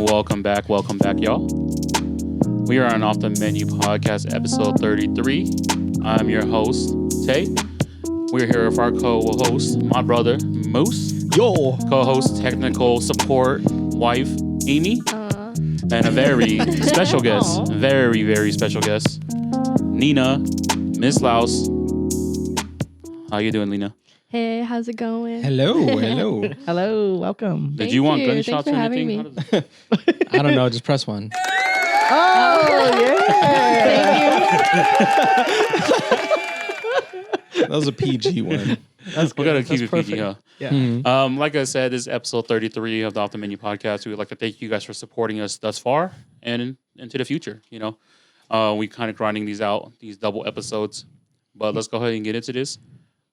Welcome back, y'all. We are on Off the Menu Podcast, episode 33. I'm your host, Tay. We're here with our co-host, my brother, Moose. Yo. Co-host, technical support, wife, Amy. And a very special guest, very, very special guest, Nina, Miss Laos. How you doing, Lena? Hey, how's it going? Hello. Hello, welcome. Did you want gunshots or anything? Me. I don't know, just press one. Oh, yeah. That was a PG one. That's good. We gotta keep That's it PG, huh? Yeah. Mhm. Like I said, this is episode 33 of the Off the Menu Podcast. We would like to thank you guys for supporting us thus far and into the future. We kind of grinding these out, these double episodes. But let's go ahead and get into this.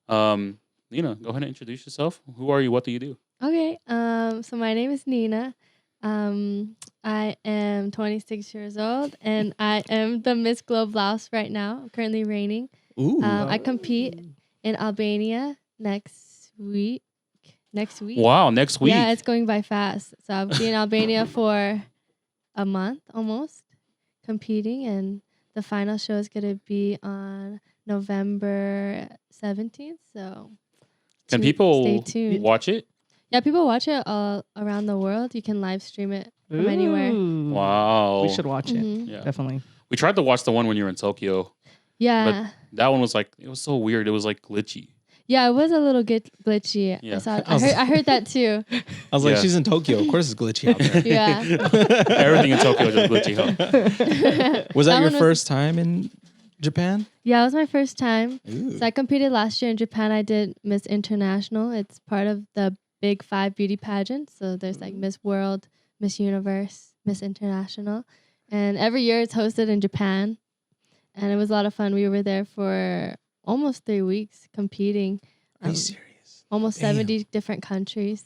Nina, go ahead and introduce yourself. Who are you? What do you do? Okay. So my name is Nina. I am 26 years old, and I am the Miss Globe Laos right now. I'm currently reigning. Ooh. I compete in Albania next week. Wow, next week. Yeah, it's going by fast. So I'll be in Albania for a month almost competing, and the final show is going to be on November 17th. So Can people stay tuned. watch it? Yeah, people watch it all around the world. You can live stream it from anywhere. Ooh. Wow. We should watch it. Mhm. Yeah. Definitely. We tried to watch the one when you were in Tokyo. Yeah. That one was it was so weird. It was glitchy. Yeah, it was a little glitchy. Yeah. I heard that too. I was like, Yeah. she's in Tokyo. Of course it's glitchy out there. Yeah. Everything in Tokyo is just glitchy, huh? Was that That your one was- first time in Japan? Yeah, it was my first time. Ooh. So I competed last year in Japan. I did Miss International. It's part of the Big 5 beauty pageants. So there's Miss World, Miss Universe, Miss International. And every year it's hosted in Japan. And it was a lot of fun. We were there for almost 3 weeks competing. Are you serious? Almost Damn. 70 different countries.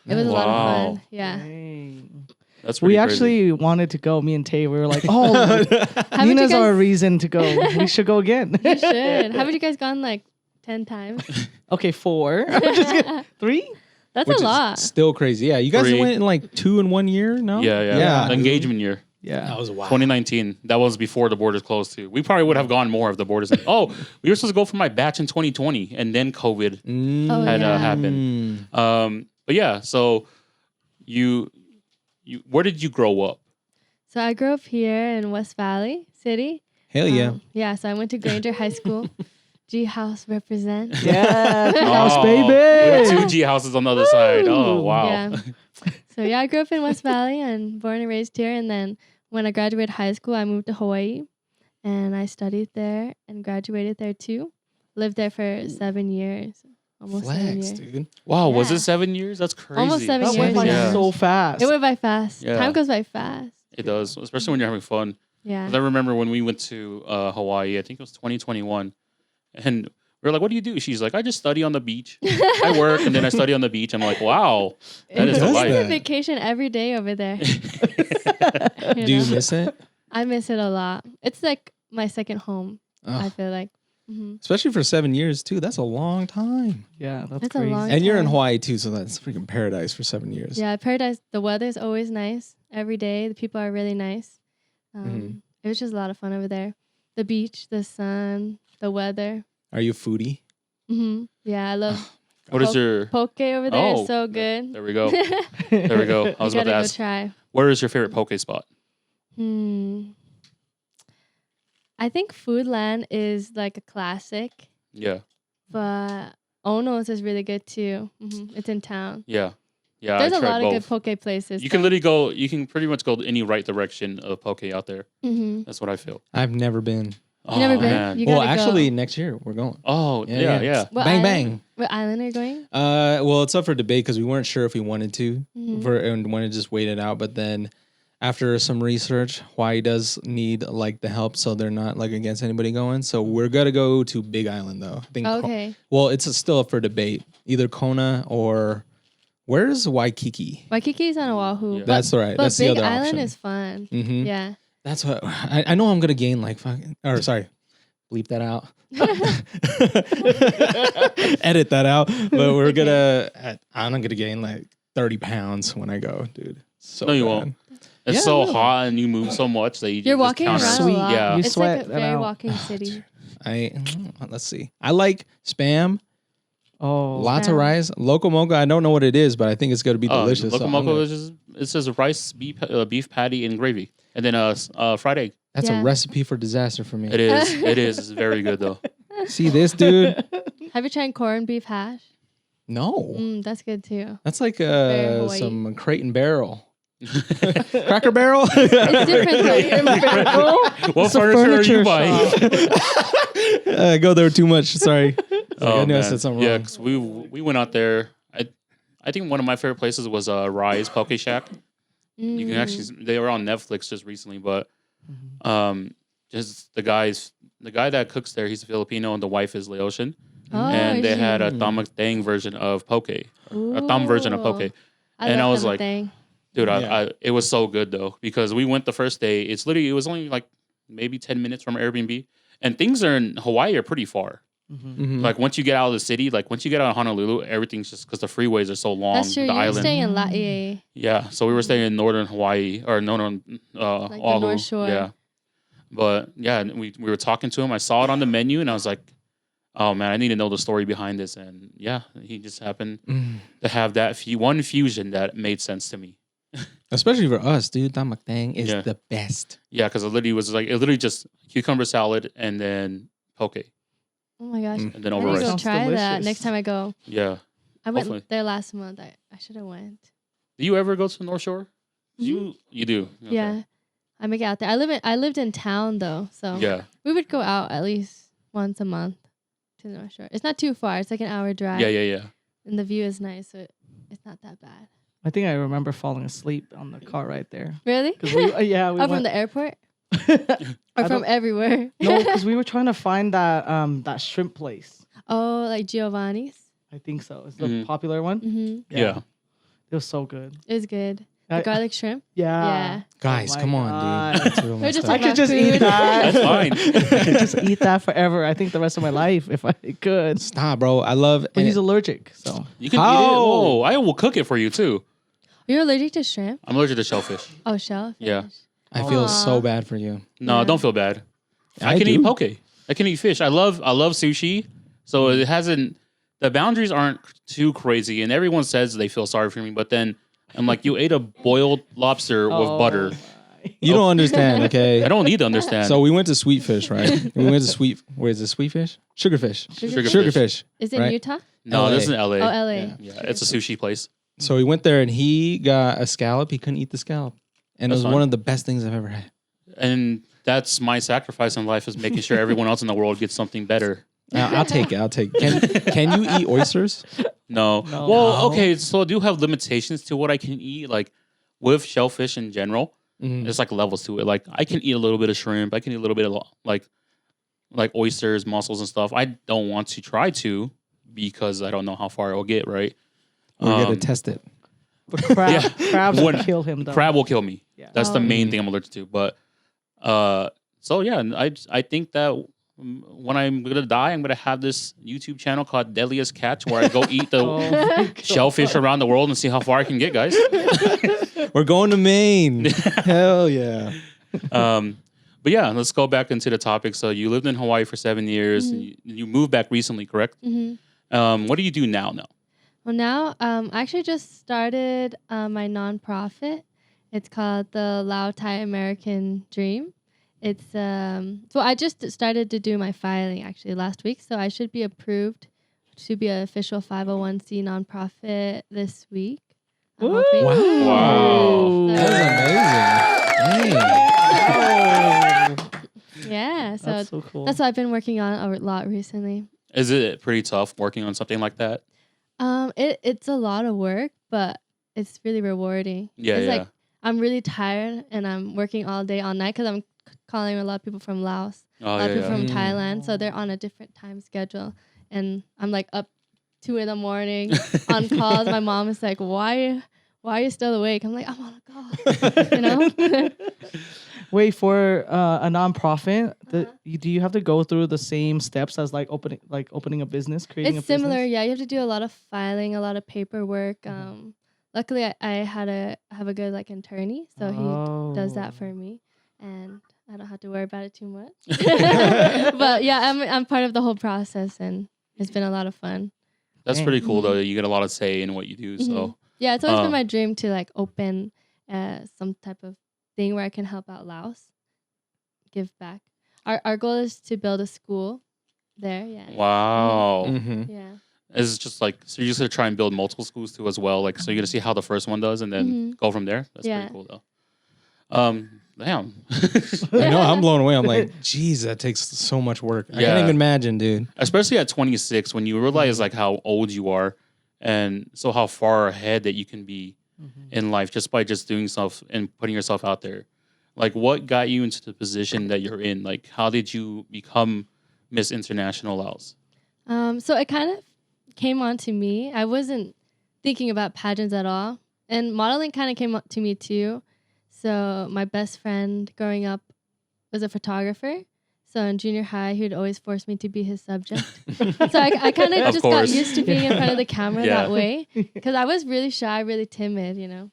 It was a lot of Wow. fun. Yeah. Dang. That's pretty We crazy. actually wanted to go. Me and Tay, we were like, oh, Haven't you Nina's our guys- reason to go. We should go again. You should. Haven't you guys gone 10 times? Okay, 4. I'm just kidding. 3? That's Which a is lot. still crazy. Yeah, you guys 3. went in 2 in 1 year, no? Yeah. Engagement year. Yeah. That was wild. 2019. That was before the borders closed too. We probably would have gone more if the borders. Oh, we were supposed to go for my batch in 2020, and then COVID Oh, had yeah. happened. But yeah, so you, where did you grow up? So I grew up here in West Valley City. Hell yeah. Yeah, so I went to Granger High School. G House represent. Yeah. House, Oh, baby. we got 2 G houses on the other side. Oh Woo. wow. Yeah. So yeah, I grew up in West Valley and born and raised here. And then when I graduated high school, I moved to Hawaii and I studied there and graduated there too. Lived there for 7 years. Almost 7 Flex, years. dude. Wow, was Yeah. it 7 years? That's crazy. Almost 7 That years. went by Yeah. so fast. It went by fast. Yeah. Time goes by fast. It does, especially when you're having fun. Yeah. 'Cause I remember when we went to Hawaii. I think it was 2021, and we were like, "What do you do?" She's like, "I just study on the beach. I work and then I study on the beach." I'm like, "Wow, that is does the that. It's a life." vacation every day over there. Do you know? miss it? I miss it a lot. It's like my second home. I Oh, feel like. Mm-hmm. especially for 7 years, too. That's a long time. Yeah, that's It's a crazy. long- And you're in time. Hawaii, too, so that's freaking paradise for 7 years. Yeah, paradise. The weather's always nice every day. The people are really nice. Mhm. It was just a lot of fun over there. The beach, the sun, the weather. Are you a foodie? Yeah, I love What is your? poke over there. Oh, It's so good. There we go. There we go. I was You about to gotta go ask, try. where is your favorite poke spot? I think Foodland is like a classic, Yeah, but Ono's is really good too. It's in town. yeah. There's I a tried lot both. of good poke places. You can literally go. You can pretty much go any right direction of poke out there. Mm-hmm. That's what I feel. I've never been. Oh, never been? man. You Well, gotta go. actually, next year we're going. Oh yeah. What Bang, island? bang. What island are you going? Well, it's up for debate because we weren't sure if we wanted to Mhm. and wanted to just wait it out. But then after some research, Hawaii does need the help, so they're not against anybody going. So we're gonna go to Big Island though. I think. Okay. Well, it's still up for debate. Either Kona or where's Waikiki? Waikiki's on Oahu. Yeah. That's right. But That's Big the other Island option. is fun. Mm-hmm. Yeah. That's what I know. I'm gonna gain fucking. Or sorry, bleep that out. Edit that out. But we're gonna. I'm gonna gain 30 pounds when I go, dude. So No, you bad. won't. It's Yeah, so really. hot and you move so much that you You're just walking around counter. a Sweet. lot. Yeah. You It's sweat like a it very out. walking city. Let's see. I like Spam. Oh, Lots of Spam. rice. Loco Moco. I don't know what it is, but I think it's gonna be delicious. so Loco I'm Moco gonna- is just it says rice, beef patty, and gravy, and then fried egg. That's Yeah. a recipe for disaster for me. It is. It is. It's very good though. See this dude? Have you tried corned beef hash? No, That's good too. that's like Very Hawaii. some Crate and Barrel, Cracker Barrel. It's different though. What It's a furniture are you furniture buying? I go there too much. Sorry. Oh, I knew I man. said something Yeah, wrong. because we went out there. I think one of my favorite places was Rise Poke Shack. You can actually they were on Netflix just recently, but just the guy that cooks there, he's a Filipino and the wife is Laotian, Oh, and they is had a Mm. tamak version of poke, she? a thumb version of poke. Ooh. And I love was like, thing. Dude, Yeah. it was so good though because we went the first day. It was only like maybe 10 minutes from Airbnb, and things are in Hawaii are pretty far. Mhm. Like once you get out of the city, like once you get out of Honolulu, everything's just because the freeways are so long. That's true. The You're island, staying in Laie. yeah. So we were staying in northern Hawaii or northern the Oahu, North Shore. yeah. But yeah, and we were talking to him. I saw it on the menu, and I was like, "Oh man, I need to know the story behind this." And yeah, he just happened Mm. to have that one fusion that made sense to me. Especially for us, dude. Tamak Tang is Yeah. the best. Yeah, because it literally just cucumber salad and then poke Oh my gosh. Mm. and then I over need to rice. go Sounds try that delicious. next time I go. Yeah. I went Hopefully. there last month. I should have went. Do you ever go to the North Shore? You do. Okay. Yeah. I make it out there. I lived in town though, so Yeah. we would go out at least once a month to the North Shore. It's not too far. It's like an hour drive. Yeah. And the view is nice, so it's not that bad. I think I remember falling asleep on the car right there. Really? 'Cause we, yeah, we Oh, from went. the airport I or from don't- everywhere? no, because we were trying to find that shrimp place. Oh, like Giovanni's. I think so. It's the Mhm. popular one. Yeah. It was so good. It was good. The I- garlic shrimp. Yeah. Yeah. Guys, my come on, God. dude. That's real We're messed just up. I talking could just about eat food. that. That's fine. I could just eat that forever. I think the rest of my life if I could. Stop, bro. I love. But and he's it- allergic, so You can eat it. How? Oh, I will cook it for you too. You're allergic to shrimp? I'm allergic to shellfish. Oh, shellfish. Yeah. I feel so Aw. bad for you. No, Yeah. don't feel bad. I I can do. eat poke. I can eat fish. I love sushi. So it hasn't. The boundaries aren't too crazy, and everyone says they feel sorry for me. But then I'm like, you ate a boiled lobster with Oh butter. my. You don't understand, okay? I don't need to understand. So we went to Sweetfish, right? We went to where is it? Sweetfish? Sugarfish. Sugarfish. Sugarfish. Is it in Right. Utah? no, this is in LA. Oh, LA. Yeah. Yeah, it's a sushi place. So we went there and he got a scallop. He couldn't eat the scallop, and That's it was fine. one of the best things I've ever had. And that's my sacrifice in life is making sure everyone else in the world gets something better. I'll take it. I'll take it. Can you eat oysters? No. No. Well, No. okay, so I do have limitations to what I can eat, like with shellfish in general. Mhm. There's like levels to it. Like I can eat a little bit of shrimp. I can eat a little bit of like oysters, mussels, and stuff. I don't want to try to because I don't know how far it will get. Right. We're gonna Um, test it. But crab, Yeah. crabs When- would kill him though. Crab will kill me. Yeah. That's the Oh. main thing I'm allergic to. But so yeah, I think that when I'm gonna die, I'm gonna have this YouTube channel called Deadliest Catch where I go eat the Oh my God. shellfish around the world and see how far I can get, guys. We're going to Maine. Hell yeah. But yeah, let's go back into the topic. So you lived in Hawaii for 7 years. And you moved back recently, correct? Mm-hmm. What do you do now? Well, now I actually just started my nonprofit. It's called the Lao Thai American Dream. It's so I just started to do my filing actually last week, so I should be approved to be an official 501c nonprofit this week. I'm Woo! hoping. Wow. That was amazing. Dang. Yeah, so That's so cool. that's what I've been working on a lot recently. Is it pretty tough working on something like that? It's a lot of work, but it's really rewarding. Yeah, it's yeah. like I'm really tired and I'm working all day, all night because I'm calling a lot of people from Laos, Oh, a lot of people from Mm. Thailand, so they're on a different time schedule, and I'm like up 2 a.m. on calls. My mom is like, "Why are you still awake?" I'm like, "I'm on a call," you know. Wait, for a nonprofit, do you have to go through the same steps as opening a business, creating It's a business? similar, yeah. You have to do a lot of filing, a lot of paperwork, luckily I have a good like attorney, so he does that for me, and I don't have to worry about it too much. But yeah, I'm part of the whole process, and it's been a lot of fun. That's pretty cool though. You get a lot of say in what you do. So yeah, it's always been my dream to like open some type of thing where I can help out Laos, give back. Our goal is to build a school there. Yeah. wow. Yeah. It's just like, so you're just gonna try and build multiple schools too as well. Like, so you're gonna see how the first one does and then go from there. That's pretty cool though. Damn. I know, I'm blown away. I'm like, geez, that takes so much work. I can't even imagine, dude. Especially at 26, when you realize like how old you are, and so how far ahead that you can be in life just by just doing stuff and putting yourself out there. Like, what got you into the position that you're in? Like, how did you become Miss International Laos? So it kind of came on to me. I wasn't thinking about pageants at all, and modeling kind of came up to me too. So my best friend growing up was a photographer. So in junior high, he would always force me to be his subject. So I kind of just got used to being in front of the camera that way, because I was really shy, really timid, you know,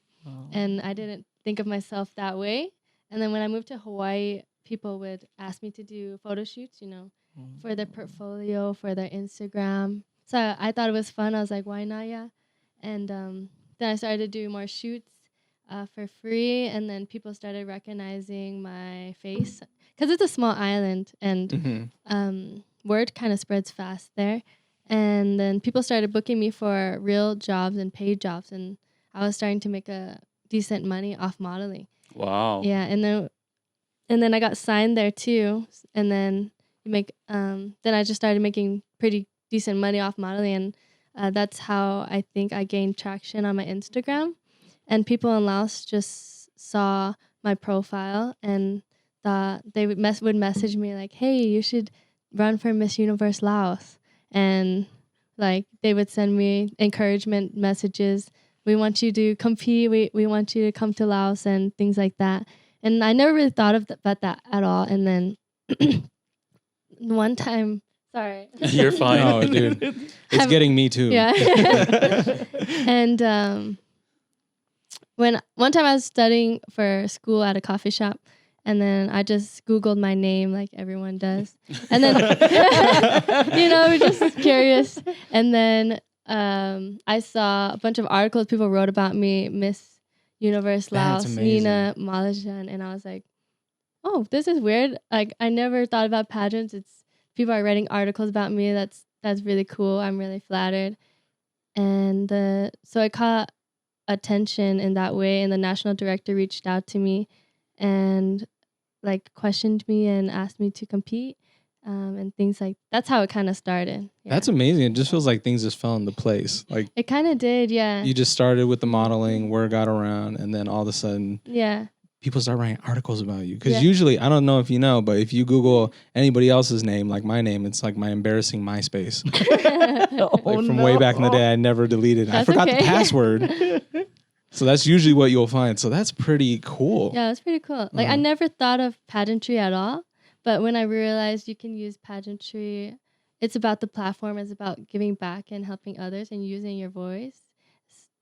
and I didn't think of myself that way. And then when I moved to Hawaii, people would ask me to do photo shoots, you know, for their portfolio, for their Instagram. So I thought it was fun. I was like, why not? Yeah. And then I started to do more shoots for free. And then people started recognizing my face, because it's a small island, and word kind of spreads fast there. And then people started booking me for real jobs and paid jobs. And I was starting to make a decent money off modeling. Wow. Yeah. And then I got signed there too. And then then I just started making pretty decent money off modeling, and that's how I think I gained traction on my Instagram. And people in Laos just saw my profile and thought they would message me like, "Hey, you should run for Miss Universe Laos," and like they would send me encouragement messages. We want you to compete. We want you to come to Laos and things like that. And I never really thought about that at all. And then one time, sorry. You're fine. Oh, dude. It's getting me too. Yeah. And when one time I was studying for school at a coffee shop, and then I just Googled my name like everyone does. And then, just curious. And then I saw a bunch of articles people wrote about me, Miss Universe Laos, Nina Malajan, and I was like, oh, this is weird. Like, I never thought about pageants. It's people are writing articles about me. That's really cool. I'm really flattered. And so I caught attention in that way, and the national director reached out to me and like questioned me and asked me to compete. And things like that's how it kind of started. Yeah. That's amazing. It just feels like things just fell into place. Like it kind of did, yeah. You just started with the modeling, word got around, and then all of a sudden, people start writing articles about you. Because usually, I don't know if you know, but if you Google anybody else's name, like my name, it's like my embarrassing MySpace. From way back in the day, I never deleted it. I forgot the password. So that's usually what you'll find. So that's pretty cool. Yeah, that's pretty cool. Like I never thought of pageantry at all. But when I realized you can use pageantry, it's about the platform. It's about giving back and helping others and using your voice.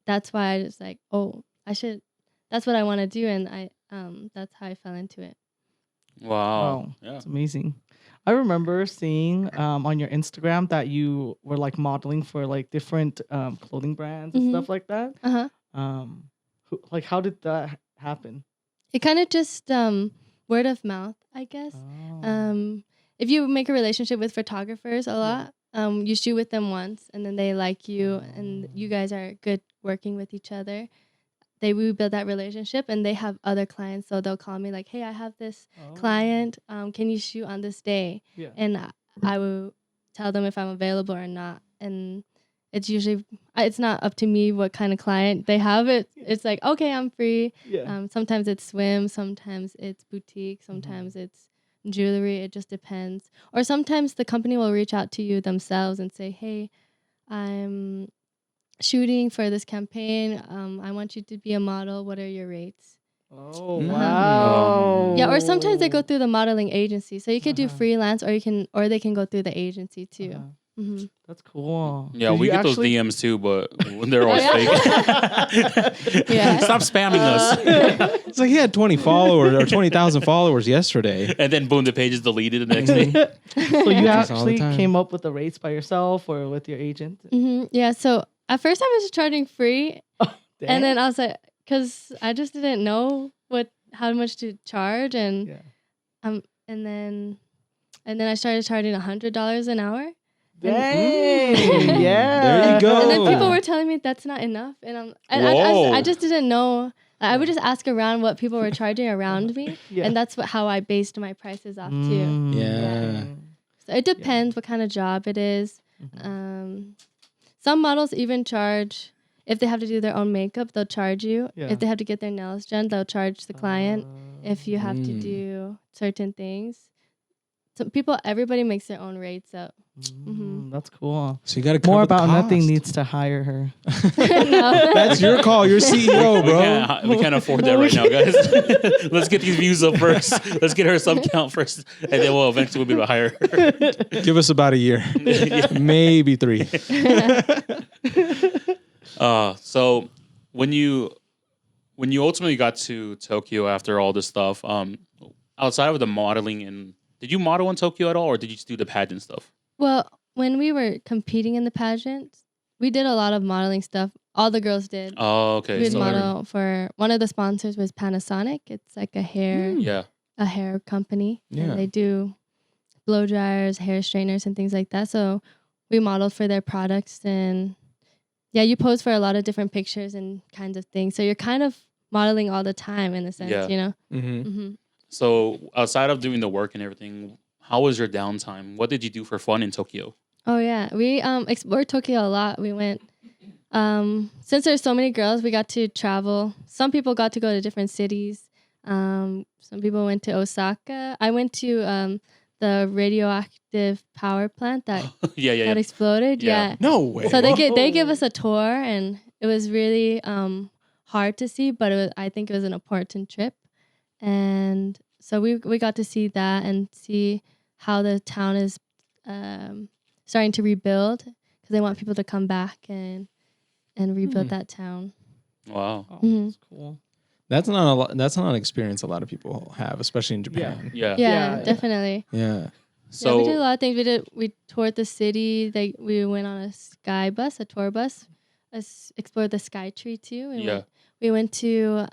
That's why I was like, oh, I should. That's what I want to do, and that's how I fell into it. Wow. Yeah. That's amazing. I remember seeing on your Instagram that you were like modeling for like different clothing brands and stuff like that. Like, how did that happen? It kind of just word of mouth, I guess. If you make a relationship with photographers a lot, you shoot with them once and then they like you and you guys are good working with each other. They will build that relationship and they have other clients. So they'll call me like, hey, I have this client. Can you shoot on this day? Yeah. And I will tell them if I'm available or not. And it's usually, it's not up to me what kind of client they have. It's like, okay, I'm free. Yeah. Sometimes it's swim. Sometimes it's boutique. Sometimes it's jewelry. It just depends. Or sometimes the company will reach out to you themselves and say, hey, I'm shooting for this campaign. I want you to be a model. What are your rates? Oh, wow. Yeah, or sometimes they go through the modeling agency. So you could do freelance or they can go through the agency too. Mm-hmm. That's cool. Yeah, Did we you get those actually- DMs too, but they're always yeah? fake. Yeah. Stop spamming us. It's like he had 20 followers or 20,000 followers yesterday. And then boom, the page is deleted the next day. So you Happens all the actually time. came up with the rates by yourself or with your agent? Mm-hmm. Yeah. So at first I was charging free, and then I was like, because I just didn't know how much to charge, and Yeah. and then I started charging $100 an hour. Dang. Yeah. There you go. And then people Oh. were telling me that's not enough, and Whoa. I just didn't know. I would just ask around what people were charging around me, Yeah. and that's how I based my prices off too. Mm. Yeah. So it depends what kind of job it is. Mhm. Some models even charge if they have to do their own makeup. They'll charge you. Yeah. If they have to get their nails done, they'll charge the client. If you have to Mm. do certain things, so everybody makes their own rates up. That's cool. So you got to More about nothing needs to hire her. No. That's your call. You're CEO, bro. We can't afford that right now, guys. Let's get these views up first. Let's get her sub count first, and then we'll eventually be able to hire her. Give us about a year, maybe 3. So when you ultimately got to Tokyo after all this stuff, outside of the modeling, and did you model in Tokyo at all, or did you just do the pageant stuff? Well, when we were competing in the pageants, we did a lot of modeling stuff. All the girls did. Oh, okay. We would So model for one of the sponsors was Panasonic. It's like a hair company. Yeah. And they do blow dryers, hair straighteners, and things like that. So we modeled for their products, and you pose for a lot of different pictures and kinds of things. So you're kind of modeling all the time in a sense, you know. Mm-hmm. Mm-hmm. So outside of doing the work and everything, how was your downtime? What did you do for fun in Tokyo? Oh yeah, we explored Tokyo a lot. We went since there's so many girls, we got to travel. Some people got to go to different cities. Some people went to Osaka. I went to the radioactive power plant that that exploded. Yeah. No way. So they give us a tour, and it was really hard to see, but I think it was an important trip. And so we got to see that and see how the town is starting to rebuild, because they want people to come back and rebuild that town. Wow. Oh, Mhm. That's cool. That's not an experience a lot of people have, especially in Japan. Yeah. Yeah, definitely. Yeah. So we did a lot of things. We toured the city. We went on a sky bus, a tour bus. Explored the Sky Tree too. We went to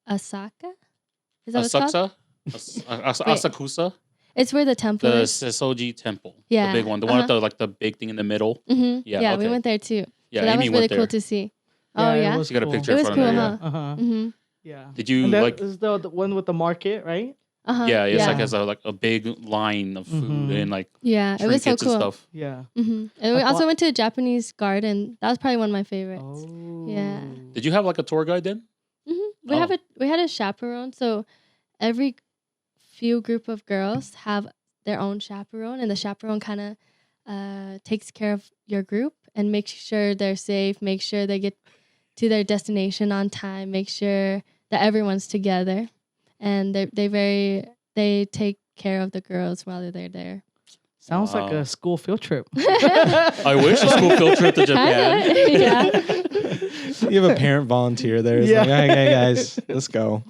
Osaka. Is that what it's called? Asakusa, It's where the temple the is. Sesoji Temple, Yeah. the big one, the one with the big thing in the middle. Mm-hmm. Yeah, We okay. went there too. Yeah, So that Amy was really went there. cool to see. Oh it yeah. was She got a cool. picture It in was front of cool, her. huh? Uh-huh. Mm-hmm. Yeah. Did you And that like? is the one with the market, right? Uh-huh. Yeah, it's yeah. like has a big line of food Mhm. and like Yeah, it was so trinkets and cool. stuff. Yeah. Mm-hmm. And we I also thought- went to a Japanese garden. That was probably one of my favorites. Oh. Yeah. Did you have like a tour guide then? Mm-hmm. Oh. We had a chaperone. So every few group of girls have their own chaperone, and the chaperone kind of takes care of your group and makes sure they're safe, make sure they get to their destination on time, make sure that everyone's together, and they take care of the girls while they're there. Sounds like Wow. a school field trip. I wish a school field trip to Japan. Yeah. You have a parent volunteer there. It's Yeah. like, hey guys, let's go.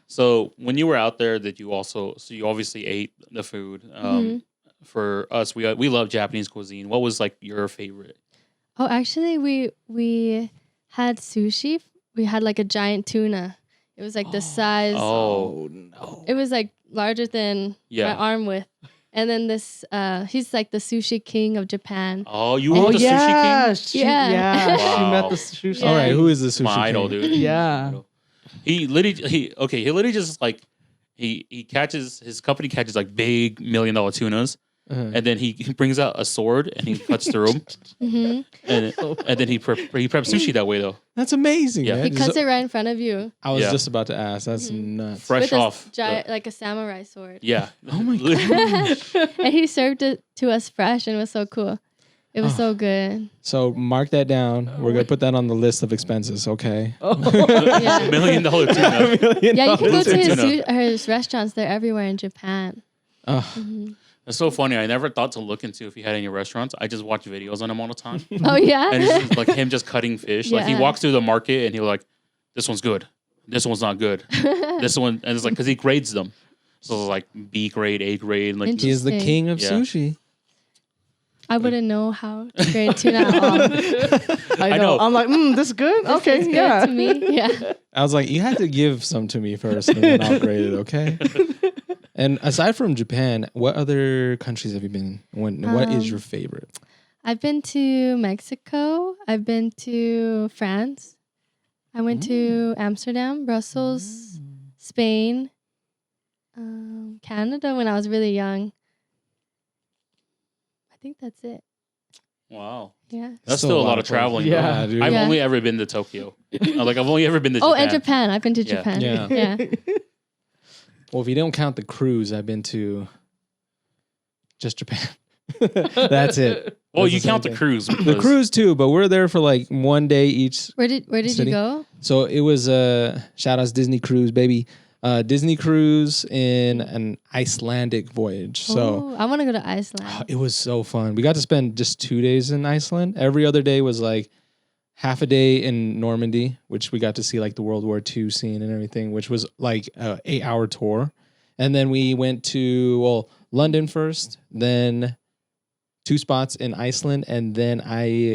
So when you were out there, did you also? So you obviously ate the food. Mhm. For us, we love Japanese cuisine. What was like your favorite? Oh, actually, we had sushi. We had like a giant tuna. It was like the size. Oh, no. It was like larger than Yeah. my arm width. And then he's like the sushi king of Japan. oh, you Oh were the yeah, sushi king. Yeah. She met Wow. the sushi. Yeah. All right, who is the sushi My idol, king? dude. Yeah. He literally just like he catches, his company catches like big $1 million tunas, Uh-huh. and then he brings out a sword and he cuts through them, Hmm. and then he preps sushi that way though, That's amazing. Yeah. Man. He cuts it right in front of you I was Yeah. just about to ask. That's nuts. fresh with a off. giant, like a samurai sword. Yeah. Oh my God. And he served it to us fresh, and it was so cool. It was Oh. so good. So mark that down. We're gonna put that on the list of expenses. Okay. Yeah. $1 million tuna. Yeah, you can go to Tuna. his restaurants. They're everywhere in Japan. Oh, Hmm. It's so funny. I never thought to look into if he had any restaurants. I just watch videos on him all the time. Oh yeah. And it's just like him just cutting fish. Like he Yeah. walks through the market and he'll like, this one's good. This one's not good. This one, and it's like because he grades them. So it's like B grade, A grade. Like He is the king of Yeah. sushi. I wouldn't know how to grade tuna at all. I know. I'm like, this is good. This Okay, is good yeah. to me. Yeah. I was like, you have to give some to me first, and then I'll grade it, okay? And aside from Japan, what other countries have you been? What is your favorite? I've been to Mexico. I've been to France. I went to Amsterdam, Brussels, Spain, Canada when I was really young. I think that's it. wow. Yeah. That's still a lot of places. traveling. Yeah, though. dude. I've Yeah. only ever been to Tokyo. Like I've only ever been to Oh, Japan. and Japan. I've been to Yeah. Japan. Yeah. Yeah. Well, if you don't count the cruise, I've been to just Japan. That's it. Well, That's you the count same the thing. cruise. The because- cruise too, but we're there for like 1 day each. Where did you City. go? So it was shout outs Disney Cruise, baby. Disney Cruise in an Icelandic voyage. So I want to go to Iceland. it was so fun. We got to spend just 2 days in Iceland. Every other day was like half a day in Normandy, which we got to see like the World War II scene and everything, which was like an 8-hour tour. And then we went to London first, then 2 spots in Iceland, and then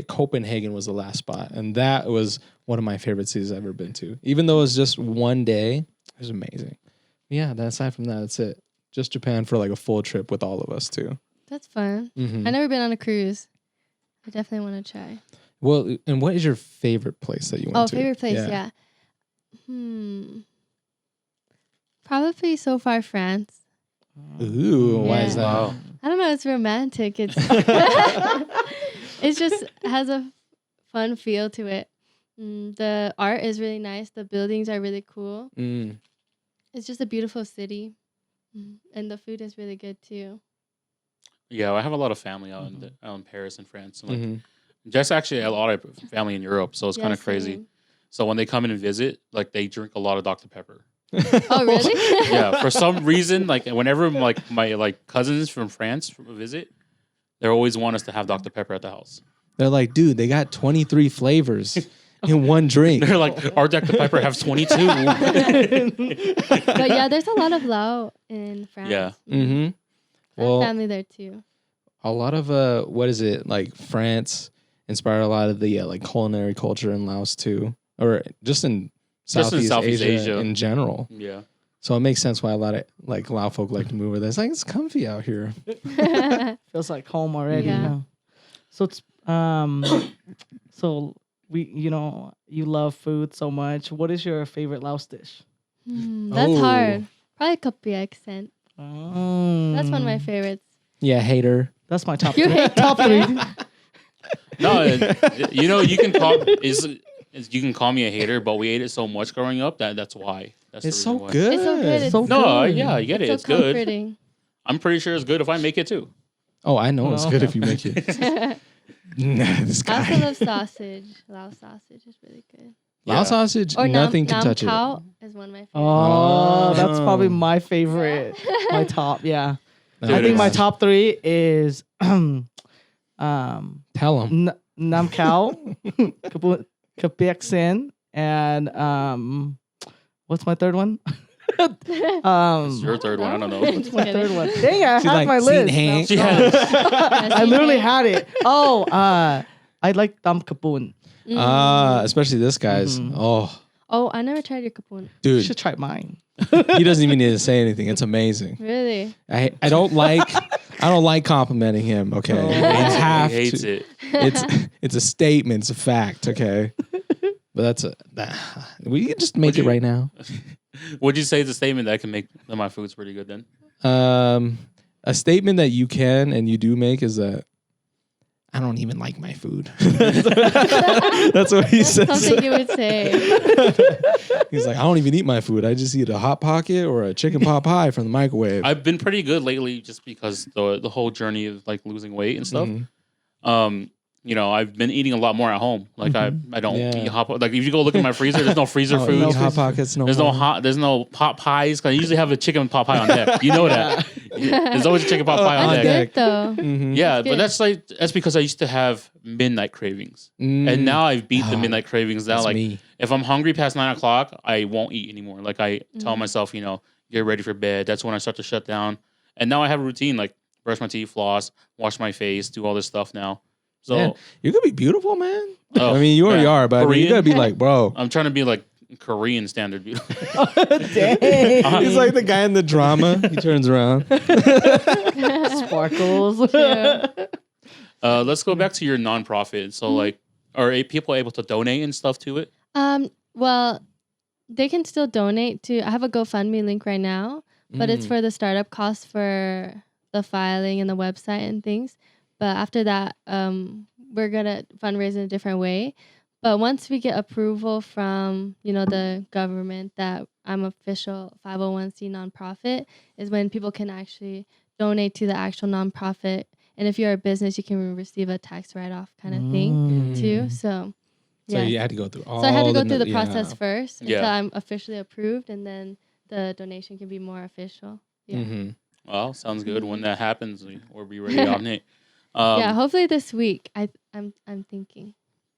Copenhagen was the last spot. And that was one of my favorite cities I've ever been to. Even though it was just 1 day, it was amazing. Yeah, aside from that, that's it. Just Japan for like a full trip with all of us too. That's fun. Mm-hmm. I've never been on a cruise. I definitely want to try. Well, and what is your favorite place that you went to? Oh, favorite place, yeah. Probably so far France. Ooh, why is that? Wow. I don't know. It's romantic. It's it just has a fun feel to it. The art is really nice. The buildings are really cool. Mm. It's just a beautiful city, and the food is really good too. Yeah, I have a lot of family out in Paris and France. And like, Mm-hmm. just actually a lot of family in Europe, so it's Yeah, kind of crazy. same. So when they come in and visit, like they drink a lot of Dr. Pepper. Oh, really? Yeah, for some reason, like whenever my cousins from France visit, they always want us to have Dr. Pepper at the house. They're like, dude, they got 23 flavors in one drink. They're like, our Dr. Pepper has 22. But yeah, there's a lot of Lao in France. Yeah. Mm-hmm. I have Well, family there too. a lot of what is it like? France inspired a lot of the like culinary culture in Laos too, or just in Southeast Asia in general. Yeah. So it makes sense why a lot of like Lao folk like to move over there. It's like it's comfy out here. Feels like home already. Yeah. Yeah. So it's so you love food so much. What is your favorite Laos dish? That's Oh. hard. Probably Kapi accent. Oh, That's one of my favorites. Yeah, hater. That's my top You three. hate Top Kapi? three. No, you can call me a hater, but we ate it so much growing up that's why. That's It's the so reason why. good. It's so good. It's So No, good. yeah, I get it. so It's good. comforting. I'm pretty sure it's good if I make it too. Oh, I know it's No. good if you make it. Nah, this I also guy. love sausage. Lao sausage is really good. Lao Yeah. sausage, Or nothing nam can touch it. khao is one of my favorites. Oh, that's probably Oh. my favorite. My top, yeah. Dude, I think my it's- top three is Tell him. Nam Khao, Kapiak Sin, and what's my third one? It's your third one. I don't know. Just My kidding. third one. Dang it, I She's had like, my "Seen list. Hank." She has. I literally had it. Oh, I like Tam Kapun. Especially this guy's. Mhm. Oh, Oh, I never tried your kapun. You dude, should try mine. he doesn't even need to say anything. It's amazing. Really? I don't like complimenting him. Okay, Oh. you have He hates to. it. It's a statement. It's a fact. Okay, but we can just make Would it you- right now. Would you say it's a statement that I can make that my food's pretty good then? A statement that you can and you do make is that I don't even like my food. That's what he That's says. something you would say. He's like, I don't even eat my food. I just eat a Hot Pocket or a chicken pot pie from the microwave. I've been pretty good lately just because the whole journey of like losing weight and stuff. Mhm. I've been eating a lot more at home. Like I don't Yeah. eat like if you go look in my freezer, there's no freezer Oh, food. eat Hot Pockets. There's no pot pies. Cause I usually have a chicken pot pie on deck. You know that. There's always a chicken pot pie on That's deck. good though. Mhm. Yeah, That's but good. that's because I used to have midnight cravings, and now I've beat the midnight cravings. Now, That's like me. if I'm hungry past 9 o'clock, I won't eat anymore. Like I tell Mhm. myself, get ready for bed. That's when I start to shut down. And now I have a routine, like brush my teeth, floss, wash my face, do all this stuff now. So Man, you're gonna be beautiful, man. oh, I mean, you already man. are, but I mean, you Korean? gotta be like, bro. I'm trying to be like Korean standard beautiful. Dang. He's like the guy in the drama. He turns around. Sparkles. True. Let's go back to your nonprofit. So like, are people able to donate and stuff to it? Well, they can still donate to. I have a GoFundMe link right now, but it's for the startup costs for the filing and the website and things. But after that, we're gonna fundraise in a different way. But once we get approval from, the government that I'm official 501c nonprofit, is when people can actually donate to the actual nonprofit. And if you're a business, you can receive a tax write-off kind of thing too. So, So yeah. you had to go through all. So I had to go through the yeah. process first Yeah. until I'm officially approved, and then the donation can be more official. Yeah. Mhm. Well, sounds good. When that happens, we'll be ready on it. Yeah. Hopefully this week. I'm thinking.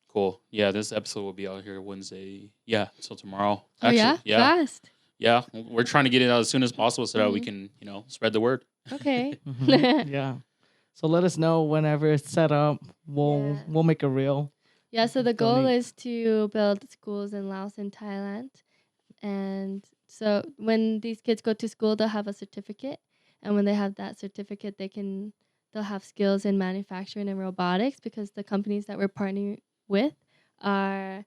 Cool. Yeah, this episode will be out here Wednesday. Yeah, so tomorrow. Oh yeah. Yeah. Fast. Yeah, we're trying to get it out as soon as possible so that we can, spread the word. Okay. Yeah. So let us know whenever it's set up. We'll make a reel. Yeah. So the goal Donate. is to build schools in Laos and Thailand, and so when these kids go to school, they'll have a certificate, and when they have that certificate, they'll have skills in manufacturing and robotics because the companies that we're partnering with are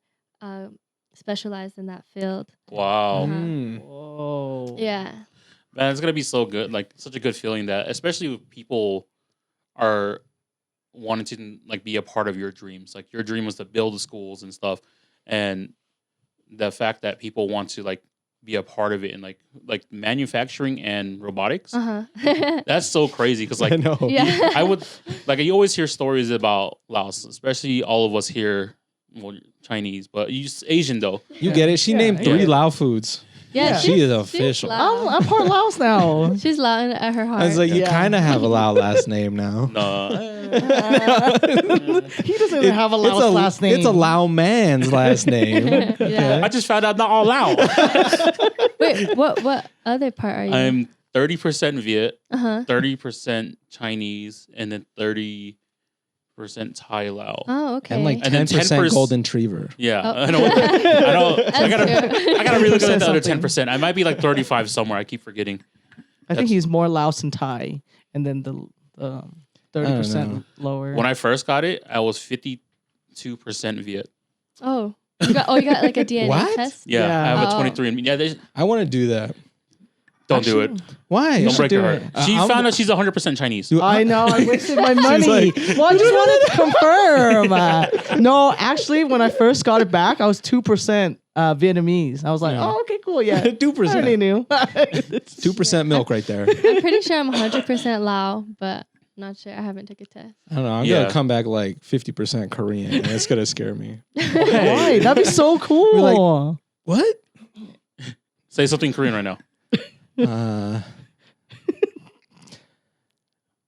specialized in that field. Wow. Uh-huh. Whoa. Yeah. Man, it's going to be so good. Like, such a good feeling that, especially if people are wanting to, like, be a part of your dreams. Like, your dream was to build the schools and stuff. And the fact that people want to, like, be a part of it in, like manufacturing and robotics. Uh-huh. That's so crazy because, like, I know. Yeah. I would you always hear stories about Laos, especially all of us here, well, Chinese, but Asian though. You get it. She named 3 yeah. Lao foods. Yeah, She is she's official. Lao. I'm part Laos now. She's Lao at her heart. I was like, you Yeah. kind of have a Lao last name now. No, He doesn't even have a Laos last name. It's a Lao man's last name. Yeah. I just found out not all Lao. Wait, what other part are you? I'm 30% Viet, Uh-huh. 30% Chinese, and then 30% Thai Lao. Oh, okay. And like And then 10% 10% golden retriever. Yeah, Oh. I don't. I gotta true. I gotta really look at the other 10%. 10%. I might be like 35 somewhere. I keep forgetting. I think he's more Laos and Thai, and then the 30% lower. When I first got it, I was 52% Viet. Oh. You got like a DNA What? test? Yeah, Yeah. I have Oh. a 23andMe. Yeah, they I want to do that. don't do it. Why? Don't should break do her it. heart. She found out she's 100% Chinese. Dude, I know, I wasted my money. like- Well, I just wanted to confirm. No, actually, when I first got it back, I was 2% Vietnamese. I was like, Yeah. oh, okay, cool, yeah. 2%. I already knew. 2% milk right there. I'm pretty sure I'm 100% Lao, but not sure. I haven't took a test. I don't know. I'm Yeah. gonna come back like 50% Korean, and it's gonna scare me. Why? That'd be so cool. What? Say something Korean right now.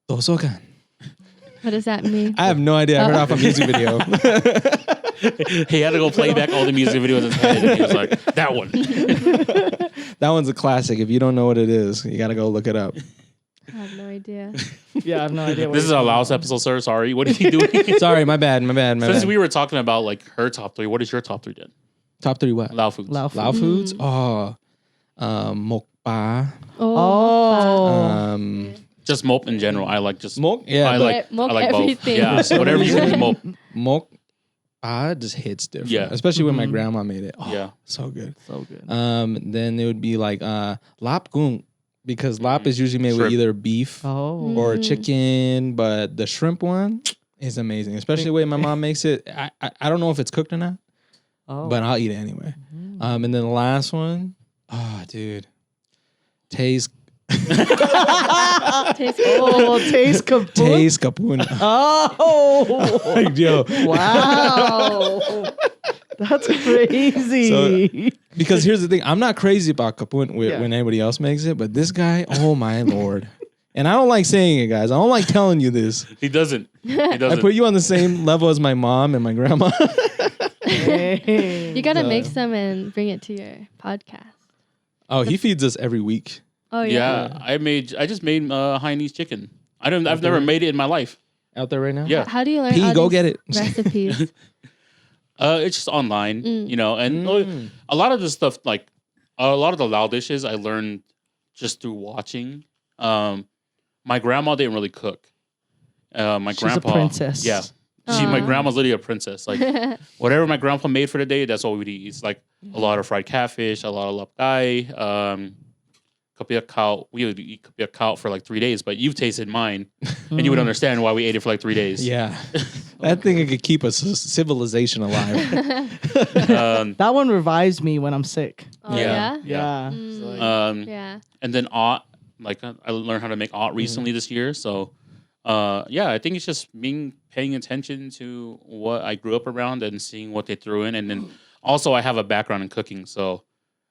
도서관. What does that mean? I have no idea. I heard off a music video. He had to go play back all the music videos in his head. And he was like, that one. That one's a classic. If you don't know what it is, you gotta go look it up. I have no idea. Yeah, I have no idea. This is a Laos episode, sir. Sorry. What are you doing? Sorry, my bad. Since we were talking about like her top 3, what is your top 3 then? Top 3 what? Lao foods. Lao Lao foods? Oh, mokba. Oh. Just mope in general. I like just Mok? Yeah, I like Mock I like both. everything. Yeah, whatever you can mope. mokba just hits different. Yeah. Especially when my grandma made it. Oh, Yeah. so good. So good. Then it would be like lap gung, because lap is usually made with Shrimp. either beef Oh. or chicken, but the shrimp one is amazing, especially the way my mom makes it. I don't know if it's cooked or not, but I'll eat it anyway. And then the last one, oh, dude, taste Tastes good. Oh, taste kaput. taste kapun. Oh. Like, yo, Wow. That's crazy. because here's the thing, I'm not crazy about kapun Yeah. when anybody else makes it, but this guy, oh my lord. And I don't like saying it, guys. I don't like telling you this. He doesn't. I put you on the same level as my mom and my grandma. You gotta make some and bring it to your podcast. Oh, he feeds us every week. Oh yeah. I just made Hainanese chicken. I've never made it in my life. Out there right now? Yeah. How do you learn P, all go these get it. recipes? It's just online, and a lot of the stuff, like a lot of the Lao dishes, I learned just through watching. My grandma didn't really cook. She's grandpa, a princess. Yeah, my grandma's literally a princess. Like whatever my grandpa made for the day, that's all we'd eat. It's like a lot of fried catfish, a lot of lapkai, kapia cow. We would eat kapia cow for like 3 days, but you've tasted mine, and you would understand why we ate it for like 3 days. Yeah. That thing could keep a civilization alive. That one revives me when I'm sick. Oh, yeah? Yeah. Yeah. And then I learned how to make oat recently this year. So, I think it's just paying attention to what I grew up around and seeing what they threw in. And then also I have a background in cooking, so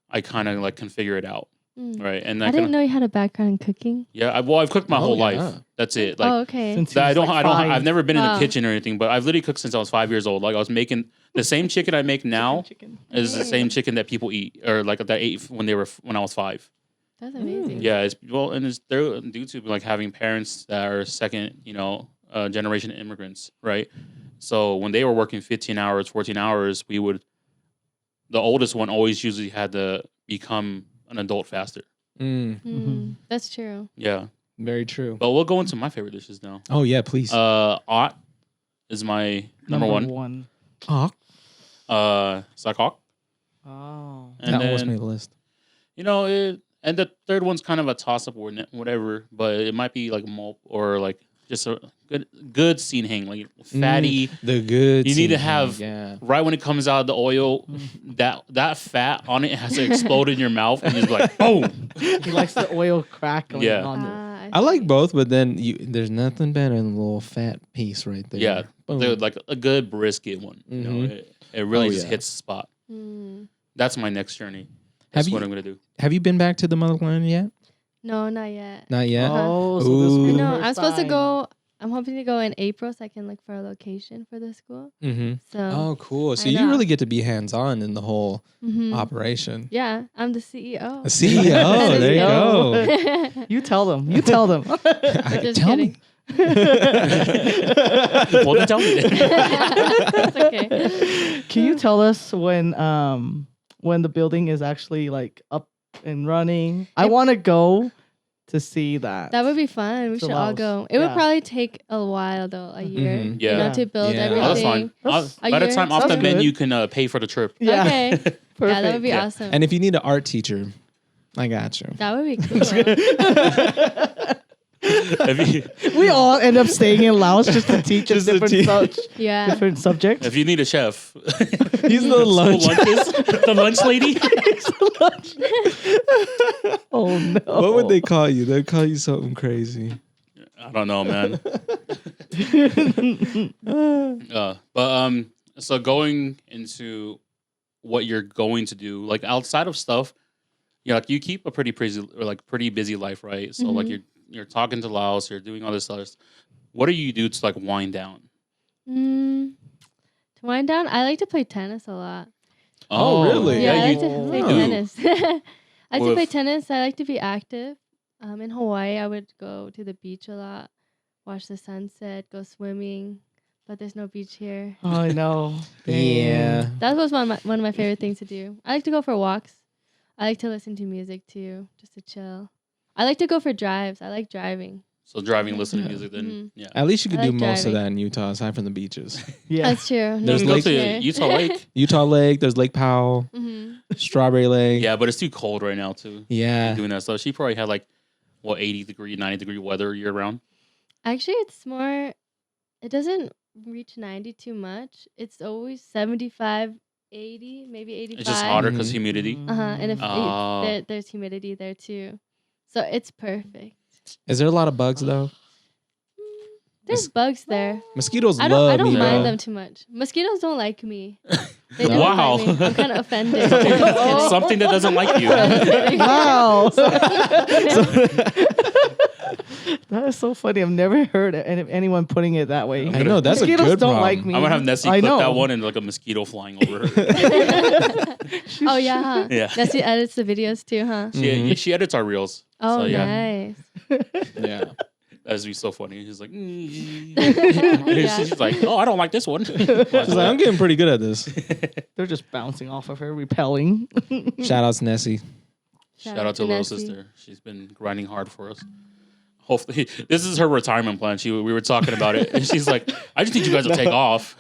I kind of like can figure it out. Right. And I didn't know you had a background in cooking. Yeah. I've cooked my whole life. That's it. Like, okay. I've never been in the kitchen or anything, but I've literally cooked since I was 5 years old. Like I was making the same chicken I make now is the same chicken that people eat, or like that ate when I was 5. That's amazing. Yeah, it's they're due to like having parents that are second, generation immigrants, right? So when they were working 15 hours, 14 hours, the oldest one always usually had to become an adult faster. That's true. Yeah, very true. But we'll go into my favorite dishes now. Oh yeah, please. Oat is my number one. Ock. Sakok. Oh, And that almost made the list. And the third one's kind of a toss up or whatever, but it might be like a malt or like just a good scene hang, like fatty. The good. You need to have right when it comes out of the oil, that fat on it has to explode in your mouth and just like boom. He likes the oil crackling on it. I like both, but then there's nothing better than a little fat piece right there. Yeah, like a good brisket one. It really just hits the spot. That's my next journey. That's what I'm gonna do. Have you been back to the motherland yet? No, not yet. Not yet. Oh, so this will be no, I'm supposed to go. I'm hoping to go in April so I can look for a location for the school. So cool. So you really get to be hands-on in the whole operation. Yeah, I'm the CEO. A CEO. There you go. You tell them. You tell them. Just kidding. Well, then tell me. That's okay. Can you tell us when the building is actually like up and running? I want to go to see that. That would be fun. We should all go. It would probably take a while though, a year, to build everything. Oh, that's fine. By the time off the menu, you can pay for the trip. Yeah. Okay. Yeah, that would be awesome. And if you need an art teacher, I got you. That would be cool. We all end up staying in Laos just to teach us different subjects. If you need a chef, he's the lunch. The lunch lady. Oh no! What would they call you? They'd call you something crazy. I don't know, man. So going into what you're going to do, like outside of stuff, like you keep a pretty busy life, right? So like you're talking to Laos, you're doing all this stuff. What do you do to like wind down? To wind down, I like to play tennis a lot. Oh, really? Yeah, I like to play tennis. I like to play tennis. I like to be active. In Hawaii, I would go to the beach a lot, watch the sunset, go swimming. But there's no beach here. Oh, I know. Yeah. That was one of my favorite things to do. I like to go for walks. I like to listen to music too, just to chill. I like to go for drives. I like driving. So driving, listening to music, then yeah. At least you could do most of that in Utah, aside from the beaches. Yeah, that's true. There's Utah Lake. Utah Lake. There's Lake Powell. Strawberry Lake. Yeah, but it's too cold right now too. Yeah, doing that stuff. She probably had 80-degree, 90-degree weather year round. Actually, it's more. It doesn't reach 90 too much. It's always 75, 80, maybe 85. It's just hotter because humidity. And if there's humidity there too, so it's perfect. Is there a lot of bugs though? There's bugs there. Mosquitoes I love don't me, mind bro. them too much. Mosquitoes don't like me. They don't Wow. like me. I'm kind of offended. Something that doesn't like you. Wow. That is so funny. I've never heard anyone putting it that way. I know that's Mosquitoes a good don't problem. like me. I'm gonna have Nessie I clip know. that one and like a mosquito flying over her. Oh yeah, huh? Yeah. Nessie edits the videos too, huh? She edits our reels. Oh, so, yeah. nice. Yeah. That'd be so funny. He's like, Yeah. she's like, oh, I don't like this one. She's like, I'm getting pretty good at this. They're just bouncing off of her, repelling. Shout out to Nessie. Shout out to little Nessie. sister. She's been grinding hard for us. Hopefully, this is her retirement plan. We were talking about it, and she's like, "I just need you guys to take off."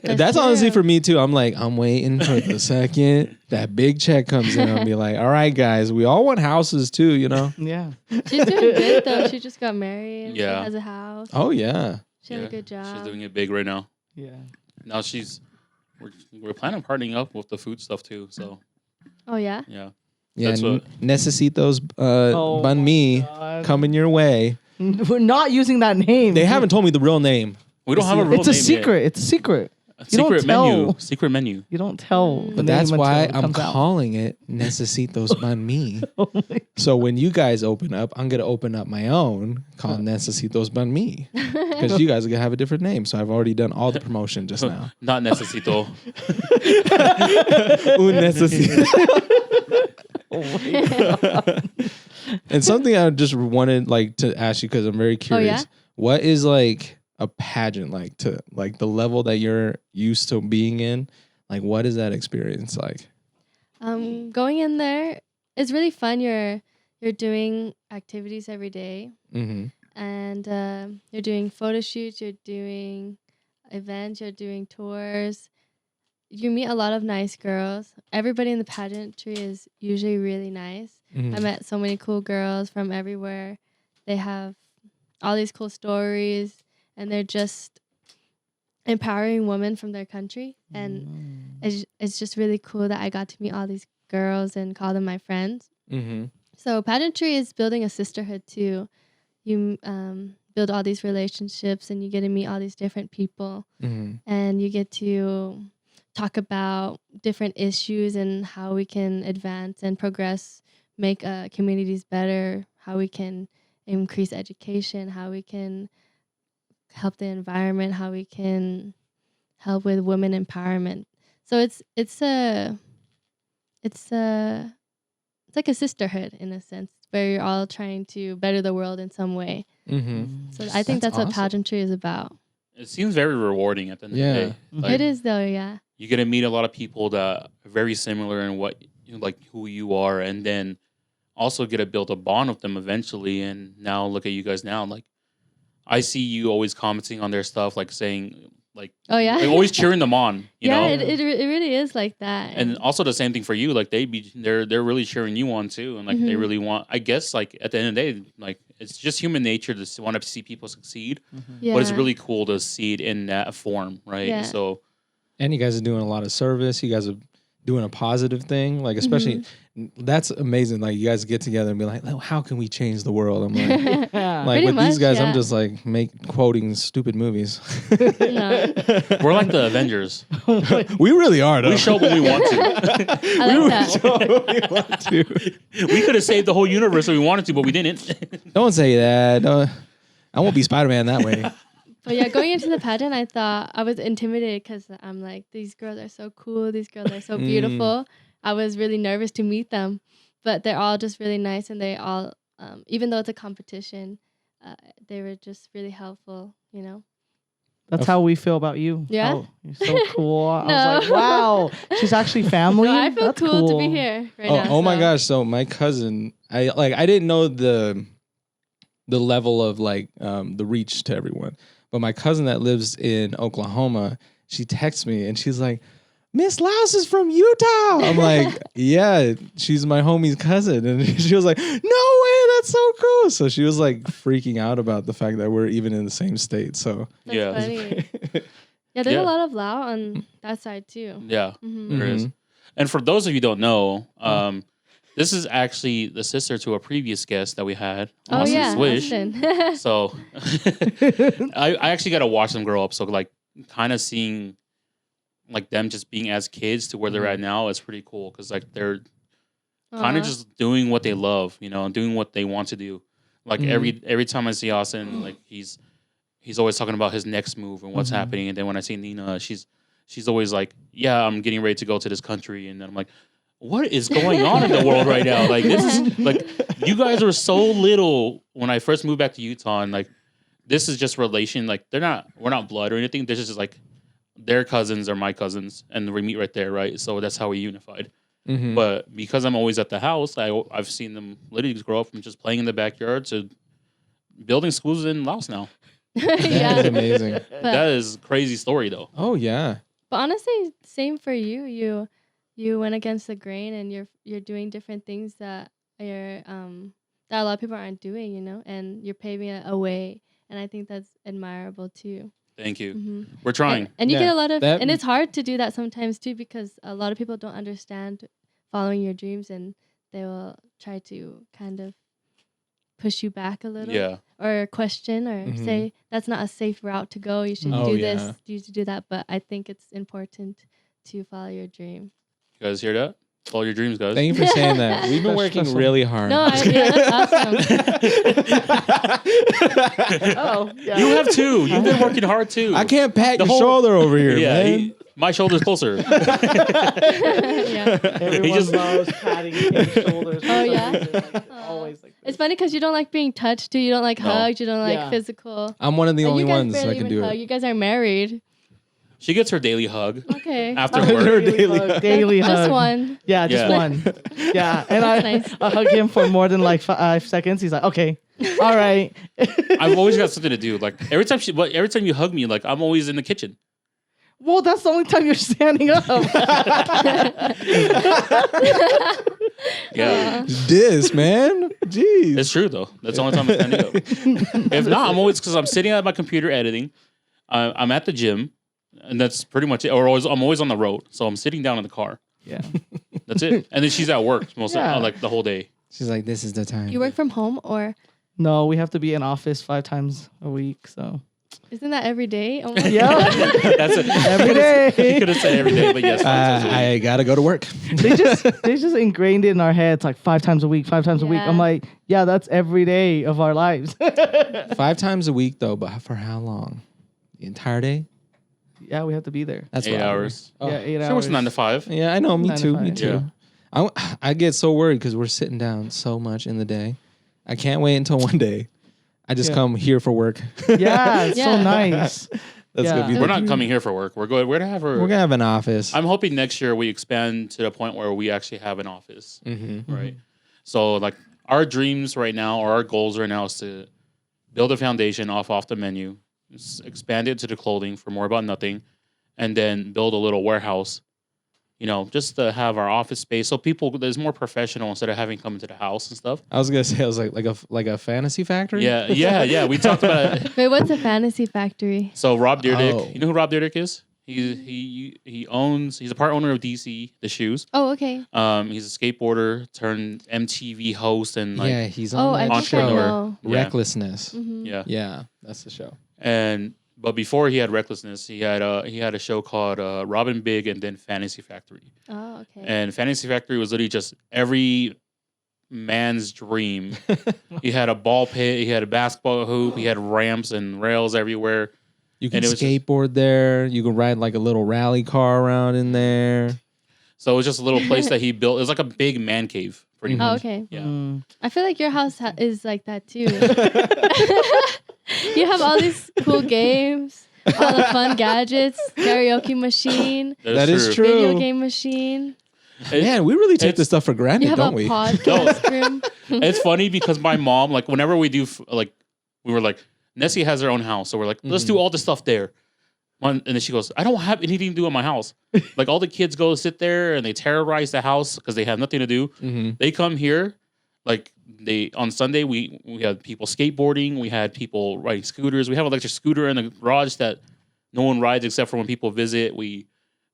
That's honestly for me too. I'm like, I'm waiting for the second that big check comes in. I'll be like, all right, guys, we all want houses too, you know? Yeah. She's doing good though. She just got married. And Yeah. She has a house. Oh yeah. She had a good job. She's doing it big right now. Yeah. Now we're planning on partnering up with the food stuff too. So Oh yeah. yeah, Yeah, That's what- Necesitos Oh bun my me God. coming your way. We're not using that name. They haven't told me the real name. we don't have a real It's a name yet. secret. It's a secret. A You don't secret menu. tell. Secret menu. You don't tell. the But that's name why until it I'm comes out. calling it Necesitos bun me. Oh my- So when you guys open up, I'm gonna open up my own called Necesitos bun me because you guys are gonna have a different name. So I've already done all the promotion just now. Not necesito. Un necesito. Oh my God. And something I just wanted like to ask you because I'm very curious. yeah? What is like a pageant like to like the level that you're used to being in? Like what is that experience like? Going in there is really fun. You're doing activities every day, Mm-hmm. and you're doing photo shoots. You're doing events. You're doing tours. You meet a lot of nice girls. Everybody in the pageantry is usually really nice. Mm-hmm. I met so many cool girls from everywhere. They have all these cool stories, and they're just empowering women from their country. And it's just really cool that I got to meet all these girls and call them my friends. Mm-hmm. So pageantry is building a sisterhood too. You build all these relationships, and you get to meet all these different people, Mm-hmm. and you get to talk about different issues and how we can advance and progress, make communities better, how we can increase education, how we can help the environment, how we can help with women empowerment. So it's like a sisterhood in a sense, where you're all trying to better the world in some way. Mm-hmm. So I think that's what awesome. pageantry is about. It seems very rewarding at the end Yeah. of the day. Like, It is though, yeah. you get to meet a lot of people that are very similar in what like who you are, and then also get to build a bond with them eventually. And now look at you guys now. Like I see you always commenting on their stuff, like saying like Oh yeah. always cheering them on. You yeah, know. it really is like that. And also the same thing for you. Like they're really cheering you on too, and like they Mhm. really want. I guess like at the end of the day, like it's just human nature to want to see people succeed. yeah. But it's really cool to see it in that form, right? Yeah. So And you guys are doing a lot of service. You guys are doing a positive thing. Like especially that's amazing. Like you guys get together and be like, "Oh, how can we change the world?" I'm like, Yeah. like Pretty with these much, guys, yeah. I'm just like quoting stupid movies. No. we're like the Avengers. We really are. Though. We show up when we want to. I like that. we want to. We could have saved the whole universe if we wanted to, but we didn't. Don't say that. Don't- I won't be Spider-Man that way. But yeah, going into the pageant, I thought I was intimidated because I'm like, these girls are so cool. These girls are so beautiful. I was really nervous to meet them, but they're all just really nice, and they all, even though it's a competition, they were just really helpful, you know? That's how we feel about you. Yeah? Oh, you're so cool. I No. was like, wow, she's actually family. No, I feel That's cool to be here right now. Oh my so. gosh! So my cousin, I didn't know the level of like the reach to everyone, but my cousin that lives in Oklahoma, she texts me and she's like, "Miss Laos is from Utah." I'm like, "Yeah, she's my homie's cousin," and she was like, "No way, that's so cool." So she was like freaking out about the fact that we're even in the same state. So That's Yeah. funny. Yeah, there's Yeah. a lot of Lao on that side too. Yeah, Mhm. there is. And for those of you who don't know, this is actually the sister to a previous guest that we had, Oh Austin yeah, Swish. Austin. So I actually got to watch them grow up. So like kind of seeing like them just being as kids to where they're at now is pretty cool, because like they're kind Aw. of just doing what they love, you know, and doing what they want to do. Like every time I see Austin, like he's always talking about his next move and what's happening. And then when I see Nina, she's always like, yeah, I'm getting ready to go to this country. And then I'm like, what is going on in the world right now? Like, this is like, you guys were so little when I first moved back to Utah. And like, this is just relation. Like, we're not blood or anything. This is just like, their cousins are my cousins. And we meet right there, right? So that's how we unified. Mm-hmm. But because I'm always at the house, I've seen them literally grow up from just playing in the backyard to building schools in Laos now. Yeah, that's amazing. That is a crazy story, though. Oh yeah. But honestly, same for you. You went against the grain, and you're doing different things that that a lot of people aren't doing, you know, and you're paving a way, and I think that's admirable too. Thank you. Mm-hmm. We're trying, and you get a lot of, and it's hard to do that sometimes too, because a lot of people don't understand following your dreams, and they will try to kind of push you back a little, or question, or say that's not a safe route to go. You should do this, you should do that. But I think it's important to follow your dream. You guys hear that? Follow your dreams, guys. Thank you for saying that. We've been working really hard. No, that's awesome. Oh, yeah. You have too. You've been working hard too. I can't pat your shoulder over here, man. My shoulder's closer. Everyone just loves patting his shoulders. Oh yeah. Like, always like this. It's funny because you don't like being touched too. You don't like hugs. You don't like physical. I'm one of the only ones that can do it. You guys are married. She gets her daily hug. Okay. After work. Her daily hug. Just one. Yeah, just one. Yeah, and I hug him for more than like 5 seconds. He's like, okay, all right. I've always got something to do. Like every time you hug me, like I'm always in the kitchen. Well, that's the only time you're standing up. Yeah. This, man. Jeez. It's true, though. That's the only time I'm standing up. If not, I'm always, because I'm sitting at my computer editing. I'm at the gym, and that's pretty much it. Or I'm always on the road, so I'm sitting down in the car. Yeah. That's it. And then she's at work most of like the whole day. She's like, this is the time. You work from home, or? No, we have to be in office 5 times a week, so. Isn't that every day? Oh my yeah. That's it. Every day. You could have said every day, but yes. I gotta go to work. They just ingrained it in our heads like 5 times a week, 5 times a week. I'm like, yeah, that's every day of our lives. 5 times a week though, but for how long? The entire day? Yeah, we have to be there. That's 8 hours. Oh. Yeah, 8 hours. She works 9 to 5. Yeah, I know. Me too. Yeah. I get so worried because we're sitting down so much in the day. I can't wait until one day I just come here for work. Yeah, it's so nice. That's gonna be. We're not coming here for work. We're gonna have We're gonna have an office. I'm hoping next year we expand to the point where we actually have an office. Mm-hmm. Right. So like our dreams right now, or our goals right now, is to build a foundation off the menu, expand it to the clothing for more about nothing, and then build a little warehouse. You know, just to have our office space so people there's more professional instead of having come into the house and stuff. I was gonna say, I was like a fantasy factory. Yeah. We talked about it. Wait, what's a fantasy factory? So Rob Dyrdek, you know who Rob Dyrdek is? He's a part owner of DC, the shoes. Oh, okay. He's a skateboarder turned MTV host and like he's on that I think I know. Recklessness. Mm-hmm. Yeah, that's the show. But before he had Recklessness, he had a show called Robin Big and then Fantasy Factory. Oh, okay. And Fantasy Factory was literally just every man's dream. He had a ball pit, he had a basketball hoop, he had ramps and rails everywhere. You can skateboard there. You can ride like a little rally car around in there. So it was just a little place that he built. It was like a big man cave, pretty much. Oh, okay. Yeah. I feel like your house is like that too. You have all these cool games, all the fun gadgets, karaoke machine. That is true. Video game machine. Man, we really take this stuff for granted, don't we? You have a podcast room. It's funny because my mom, like, whenever we do, like, we were like, Nessie has her own house, so we're like, let's do all the stuff there. And then she goes, I don't have anything to do in my house. Like, all the kids go sit there and they terrorize the house because they have nothing to do. Mm-hmm. They come here, like, on Sunday, we had people skateboarding, we had people riding scooters. We have an electric scooter in the garage that no one rides except for when people visit. We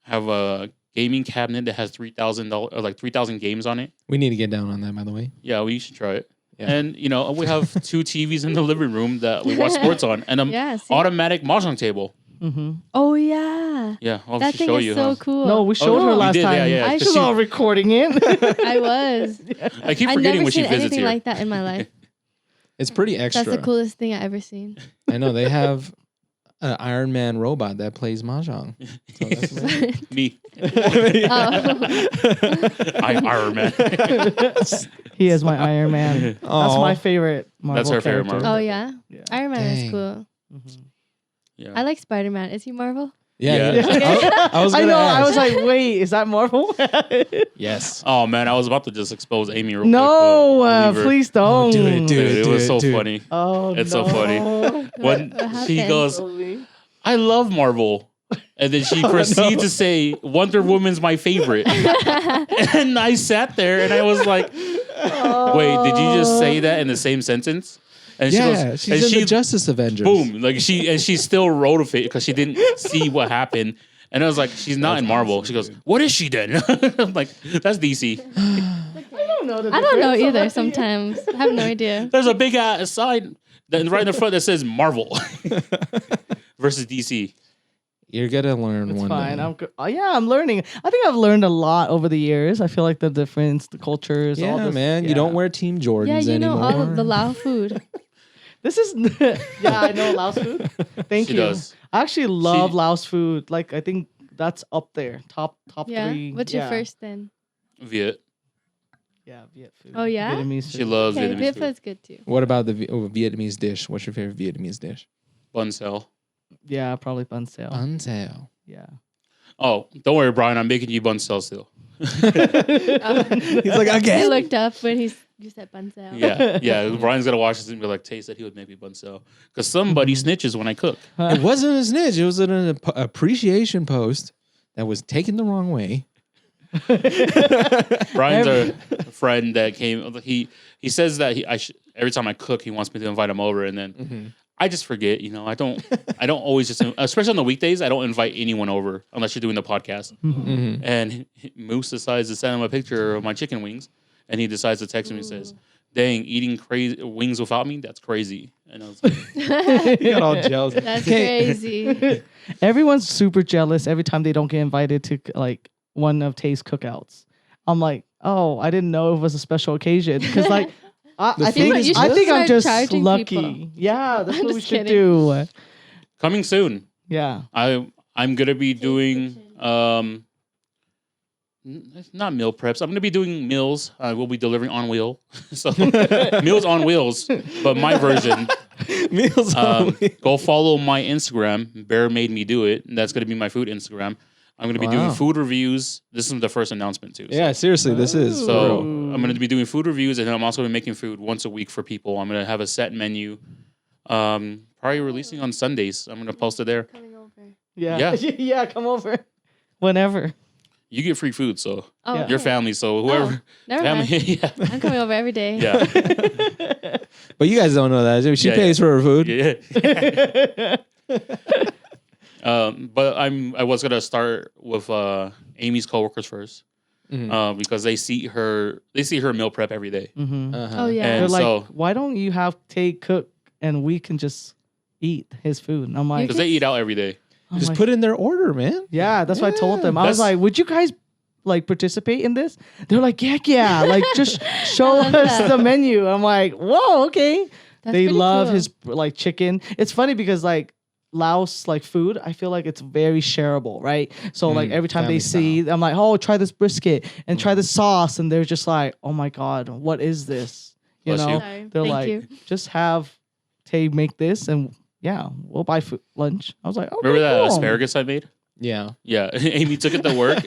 have a gaming cabinet that has $3,000 games on it. We need to get down on that, by the way. Yeah, we should try it. Yeah. And, you know, we have 2 TVs in the living room that we watch sports on and an automatic mahjong table. Mm-hmm. Oh, yeah. Yeah, I'll that thing show is you. so cool. No, we showed her last time. Yeah. I was all recording it. I was. I keep forgetting when she visits here. I've never seen anything here. like that in my life. It's pretty extra. That's the coolest thing I ever seen. I know they have an Iron Man robot that plays mahjong. So that's Me. I'm Iron Man. He is my Iron Man. That's my favorite Marvel That's her favorite character. Marvel. Oh yeah, Iron Man is Dang. cool. Yeah. I like Spider-Man. Is he Marvel? Yeah. Yeah. I was I gonna know. ask. I was like, wait, is that Marvel? yes. Oh man, I was about to just expose Amy real quick. No, but leave her. please don't. do it, Dude, it was so dude. funny. Oh, It's so funny. When What she happened? goes, I love Marvel. And then she proceeds to say, Wonder Woman's my favorite. And I sat there and I was like, wait, did you just say that in the same sentence? And Yeah, she goes, she's and in the Justice Avengers. boom, like she still wrote of it because she didn't see what happened. And I was like, she's not in Marvel. She goes, what is she then? I'm like, that's DC. I don't know. I don't know either. Sometimes I have no idea. There's a big ass sign right in the front that says Marvel versus DC. You're gonna learn It's one fine. day. I'm learning. I think I've learned a lot over the years. I feel like the difference, the cultures, all Yeah, this. man. You don't wear Team Jordans Yeah, you know anymore. all of the Lao food. This is yeah, I know Laos food. Thank She you. does. I actually love She- Laos food. Like I think that's up there, top Yeah. 3. What's your first then? Viet. Yeah, Viet food. Oh, yeah? Vietnamese She food. loves Okay, Vietnamese Viet food. food's good too. What about the Vietnamese dish? What's your favorite Vietnamese dish? Bun cell. Yeah, probably bun sale. Unsale. Yeah. Oh, don't worry, Brian. I'm making you bun cell still. He's like, He again? looked up when you said bansao. Yeah. Brian's gonna watch this and be like, Tay said he would make me bun cell because somebody snitches when I cook. It wasn't a snitch. It was an appreciation post that was taken the wrong way. Brian's a friend that came. He says that every time I cook, he wants me to invite him over, and then I just forget. You know, I don't always just, especially on the weekdays, I don't invite anyone over unless you're doing the podcast. And Moose decides to send him a picture of my chicken wings, and he decides to text me and says, "Dang, eating crazy wings without me? That's crazy." And I was like, He got all jealous. That's crazy. Everyone's super jealous every time they don't get invited to like one of Tay's cookouts. I'm like, oh, I didn't know it was a special occasion because like I food think is I good. think I'm Start just charging lucky. people. Yeah, that's I'm what we just should kidding. do. coming soon. Yeah. I'm gonna be doing not meal preps. I'm gonna be doing meals. We'll be delivering on wheel. So meals on wheels, but my version. Meals Go follow my Instagram. Bear made me do it. That's gonna be my food Instagram. I'm gonna be doing Wow. food reviews. This is the first announcement too. Yeah, seriously, this is. So Ooh. I'm gonna be doing food reviews, and then I'm also gonna be making food once a week for people. I'm gonna have a set menu. Probably releasing on Sundays. I'm gonna post it there. Coming over. Yeah. Yeah. Yeah, come over. Whenever. You get free food, so Oh, Yeah. your okay. family. So whoever Never family, mind. yeah, I'm coming over every day. yeah, But you guys don't know that. She Yeah, pays for her food. yeah. But I was gonna start with Amy's coworkers first, because they see her meal prep every day. Mm-hmm. Oh yeah. And They're like, so- why don't you have Tay cook and we can just eat his food? And I'm like, Because they eat out every day. Just put in their order, man. yeah, that's what I told them. I was That's- like, would you guys like participate in this? They're like, heck yeah, like just show love us that. the menu. I'm like, whoa, okay. That's They pretty love cool. his like chicken. It's funny because like Laos like food, I feel like it's very shareable, right? So like every time they family see, I'm like, oh, try this brisket and try the sauce, and they're just like, oh my god, what is this? You Bless know, you. Sorry. they're Thank like, you. just have Tay make this, and yeah, we'll buy food lunch. I was like, okay, Remember that cool. asparagus I made? Yeah. Yeah, Amy took it to work,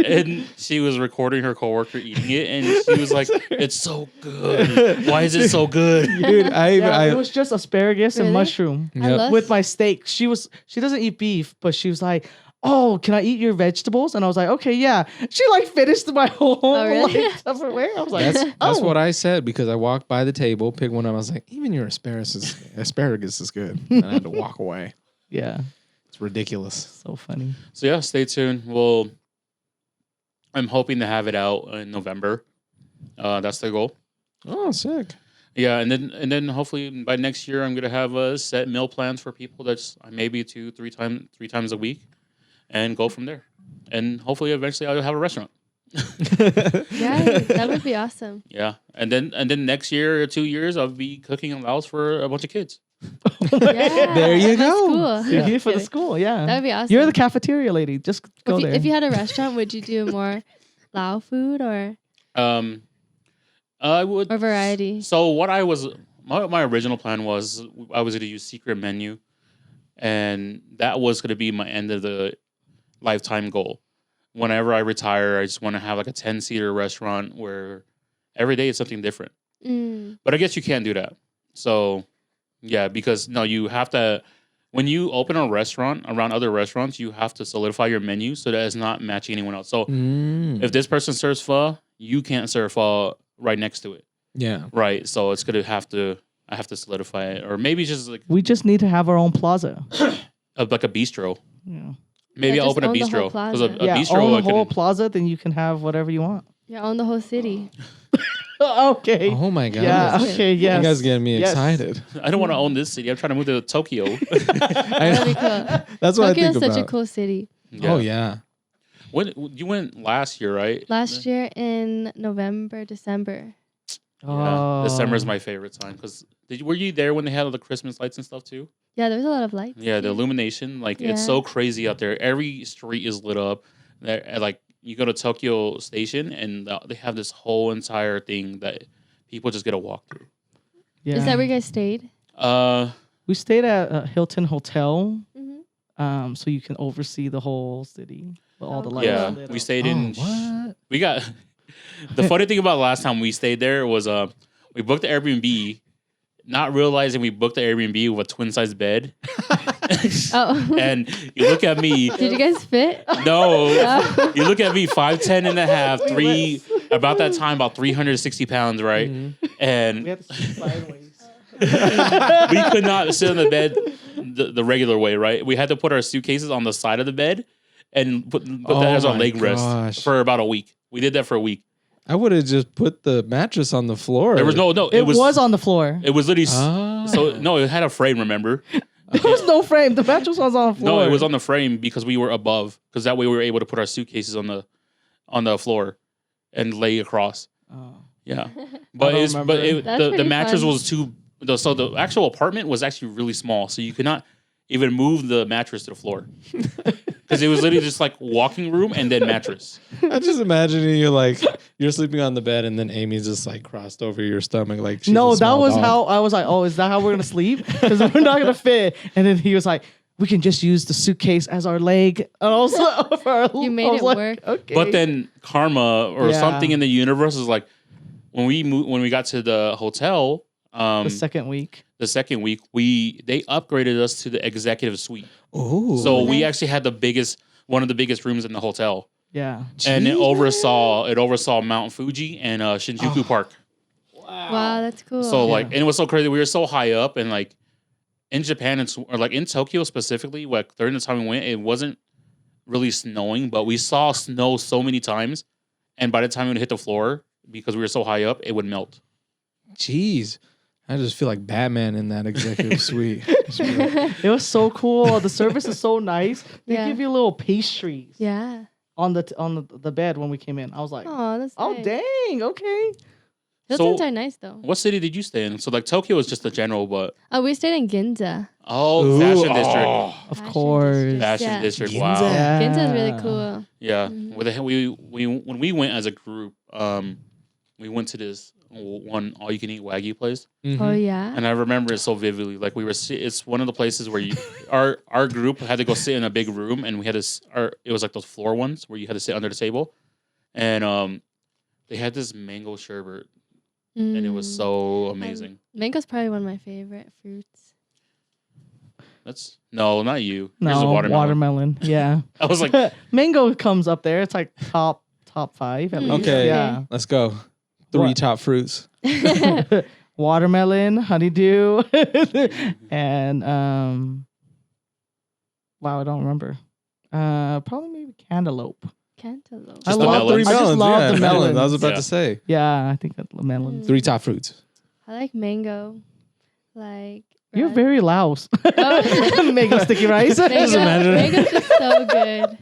and she was recording her coworker eating it, and she was like, "It's so good. Why is it so good?" Dude, Yeah, it was just asparagus and Really? mushroom I Yep. love with my steak. She doesn't eat beef, but she was like, oh, can I eat your vegetables? And I was like, okay, yeah. She like finished my whole really? like Tupperware. I was like, That's what I said because I walked by the table, picked one up. I was like, even your asparagus is good. And I had to walk away. yeah, It's ridiculous. so funny. So yeah, stay tuned. I'm hoping to have it out in November. That's the goal. Oh, sick. Yeah, and then hopefully by next year I'm gonna have a set meal plans for people that's maybe 2-3 times a week, and go from there. And hopefully eventually I'll have a restaurant. Yeah, that would be awesome. Yeah, and then next year or 2 years, I'll be cooking in Laos for a bunch of kids. Yeah, There you at my go. School. You're here for the Kidding. school, yeah. That would be awesome. You're the cafeteria lady. Just go there. If you had a restaurant, would you do more Lao food or I would variety? So what I was my original plan was I was going to use secret menu, and that was going to be my end of the lifetime goal. Whenever I retire, I just want to have like a 10-seater restaurant where every day is something different. But I guess you can't do that. So yeah, because no, you have to. When you open a restaurant around other restaurants, you have to solidify your menu so that it's not matching anyone else. So if this person serves pho, you can't serve pho right next to it. Yeah. Right. So it's gonna have to. I have to solidify it, or maybe just like we just need to have our own plaza. Like a bistro. Yeah. Maybe Yeah, I'll just open a own the whole bistro plaza. a bistro. Own I the whole can, plaza, then you can have whatever you want. Yeah, own the whole city. Okay. Oh my god. Yeah. Okay. Yes. You guys getting me Yes. excited. I don't want to own this city. I'm trying to move to Tokyo. That'd be cool. That's what I Tokyo think is such about. a cool city. Oh yeah. When you went last year, right? Last year in November, December. Yeah. December is my favorite time because were you there when they had all the Christmas lights and stuff too? Yeah, there was a lot of lights. Yeah, the too. illumination, like Yeah. it's so crazy out there. Every street is lit up. Like you go to Tokyo Station and they have this whole entire thing that people just get to walk through. Yeah. Is that where you guys stayed? We stayed at Hilton Hotel, Mm-hmm. so you can oversee the whole city with all the lights. Yeah, lit we up. stayed in. What? We got the funny thing about last time we stayed there was we booked the Airbnb, not realizing we booked the Airbnb with a twin size bed. Oh. And you look at me. Did you guys fit? No, you look at me 5'10" and a half, about that time, about 360 pounds, right? Mm-hmm. And We had to sit sideways. we could not sit on the bed the regular way, right? We had to put our suitcases on the side of the bed and put that as our my leg gosh. rest for about a week. We did that for a week. I would have just put the mattress on the floor. There was no. It was on the floor. It was literally. Ah. So no, it had a frame. Remember? There was no frame. The mattress was on the floor. No, it was on the frame because we were above. Because that way we were able to put our suitcases on the floor and lay across. Oh. Yeah, but don't remember. That's the pretty mattress fun. was too. So the actual apartment was actually really small, so you could not even move the mattress to the floor because it was literally just like walking room and then mattress. I just imagining you like you're sleeping on the bed and then Amy's just like crossed over your stomach like she's No, a that small was dog. how I was like, oh, is that how we're gonna sleep? Because we're not gonna fit. And then he was like, we can just use the suitcase as our leg. And also, You made it work. Okay. But then karma or Yeah. something in the universe is like when we got to the hotel. the second week. The second week, they upgraded us to the executive suite. Oh, So we nice. actually had one of the biggest rooms in the hotel, Yeah. and it oversaw Mount Fuji and Shinjuku Park. Wow, that's cool. So Yeah. like, and it was so crazy. We were so high up, and like in Japan, or like in Tokyo specifically, like during the time we went, it wasn't really snowing, but we saw snow so many times, and by the time it would hit the floor, because we were so high up, it would melt. jeez. I just feel like Batman in that executive suite. It was so cool. The service is so nice. They Yeah. give you little pastries Yeah. on the bed when we came in. I was like, Oh, that's oh nice. dang, okay. Hiltons So- are nice though. What city did you stay in? So like Tokyo is just a general, but We stayed in Ginza. Ooh, fashion district. oh. Of Fashion course. district. Fashion Yeah. district. Ginza. Wow. Yeah. Ginza is really cool. Yeah. Mhm. When we went as a group, we went to this one all you can eat Waggy place, Mhm. Oh yeah. and I remember it so vividly. Like we were, it's one of the places where our group had to go sit in a big room, and we had this. It was like those floor ones where you had to sit under the table, and they had this mango sherbet, and it was Mm. so amazing. Mango's probably one of my favorite fruits. That's no, not you. Yours is No, watermelon. watermelon. Yeah. I was like, Mango comes up there. It's like top 5 at least. Okay. Yeah. Let's go. 3 What? top fruits. Watermelon, honeydew, and wow, I don't remember. Probably maybe cantaloupe. Cantaloupe. I Just the love melons? Three I just melons. love Yeah, the melons. I was about Yeah. to say. Yeah, I think that's melons. 3 top fruits. I like mango. Like You're red- very Laos. Oh. Mango sticky rice. Mango, imagine. mango's just so good.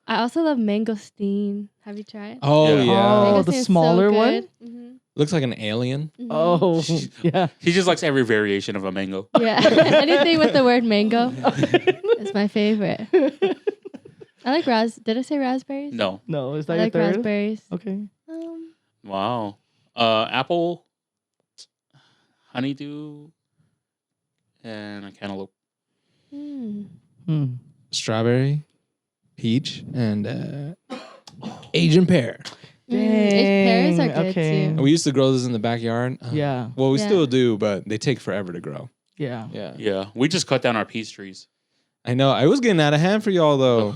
I also love mangosteen. Have you tried? Oh Yeah. yeah. Oh, the smaller one? Mm-hmm. Looks like an alien. Oh, yeah. He just likes every variation of a mango. Yeah. Anything with the word mango is my favorite. I like Did I say raspberries? No. No, is that I your like third? raspberries. Okay. Wow. Apple, honeydew, and a cantaloupe. Strawberry, peach, and Asian pear. Pears are good okay. too. We used to grow this in the backyard. Yeah. Well, we Yeah. still do, but they take forever to grow. Yeah. Yeah. Yeah, we just cut down our peach trees. I know. I was getting out of hand for y'all though.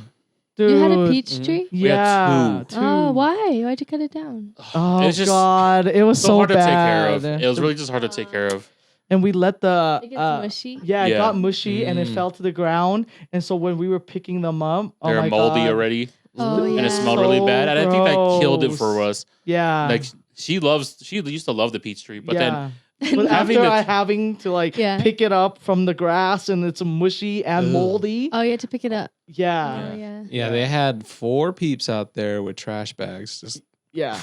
Dude. You had a peach tree? We had Yeah. two. Oh, why? Why'd you cut it down? Oh, It's just God. It was so so hard bad. to take care of. It was really just hard to take care of. And we let the It gets mushy. yeah, it Yeah. got mushy and it Mm. fell to the ground. And so when we were picking them up, oh They're my moldy God. already, Oh, and yeah. it smelled really bad. And I think that killed it for gross. us. Yeah. Like she used to love the peach tree, but then but having after the- having to like Yeah. pick it up from the grass and it's mushy and Ugh. moldy. Oh, you had to pick it up. Yeah. Oh, yeah. Yeah, they had 4 peeps out there with trash bags. Just Yeah.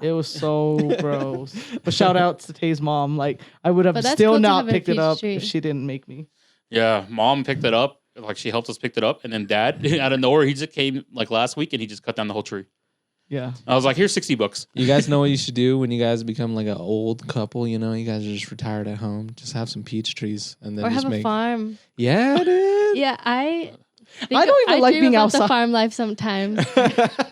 It was so gross. But shout out to Tay's mom. Like I would have But that's still cool to not have a picked it peach up tree. if she didn't make me. yeah, mom picked it up. Like she helped us pick it up, and then dad out of nowhere he just came like last week and he just cut down the whole tree. Yeah. I was like, here's $60. you guys know what you should do when you guys become like an old couple. You know, you guys are just retired at home. Just have some peach trees and then Or just have a make. farm. Yeah, dude. Yeah, I I don't even like dream being about outside. the farm life sometimes.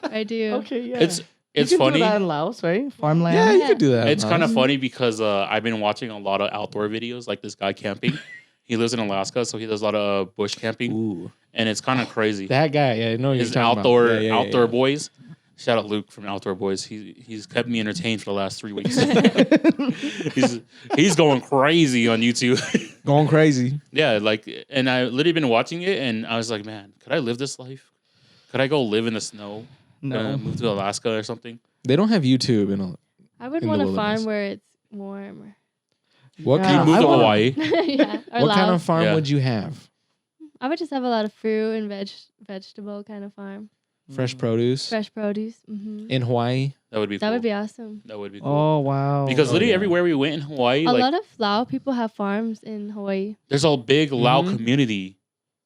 I do. Okay, yeah. It's you can funny. do that in Laos, right? Farmland. Yeah, you Yeah. could do that. It's kind of Miles. funny because I've been watching a lot of outdoor videos, like this guy camping. He lives in Alaska, so he does a lot of bush camping, Ooh, and it's kind of crazy. that guy. Yeah, I know what His you're talking outdoor about. Yeah, outdoor yeah. boys. Shout out Luke from Outdoor Boys. He's kept me entertained for the last 3 weeks. he's going crazy on YouTube. Going crazy. Yeah, like, and I literally been watching it, and I was like, man, could I live this life? Could I go live in the snow? No. Move to Alaska or something? They don't have YouTube in a. I would In want the a farm wilderness. where it's warm. What Yeah, kind You of move I to wanna- Hawaii. Yeah. Or what kind of Laos. farm Yeah. would you have? I would just have a lot of fruit and vegetable kind of farm. Fresh produce Fresh produce. Mm-hmm. in Hawaii. That would be cool. That would be awesome. That would be cool. Oh wow. Because Oh, literally yeah. everywhere we went in Hawaii, A like lot of Lao people have farms in Hawaii. there's a big Lao Mhm. community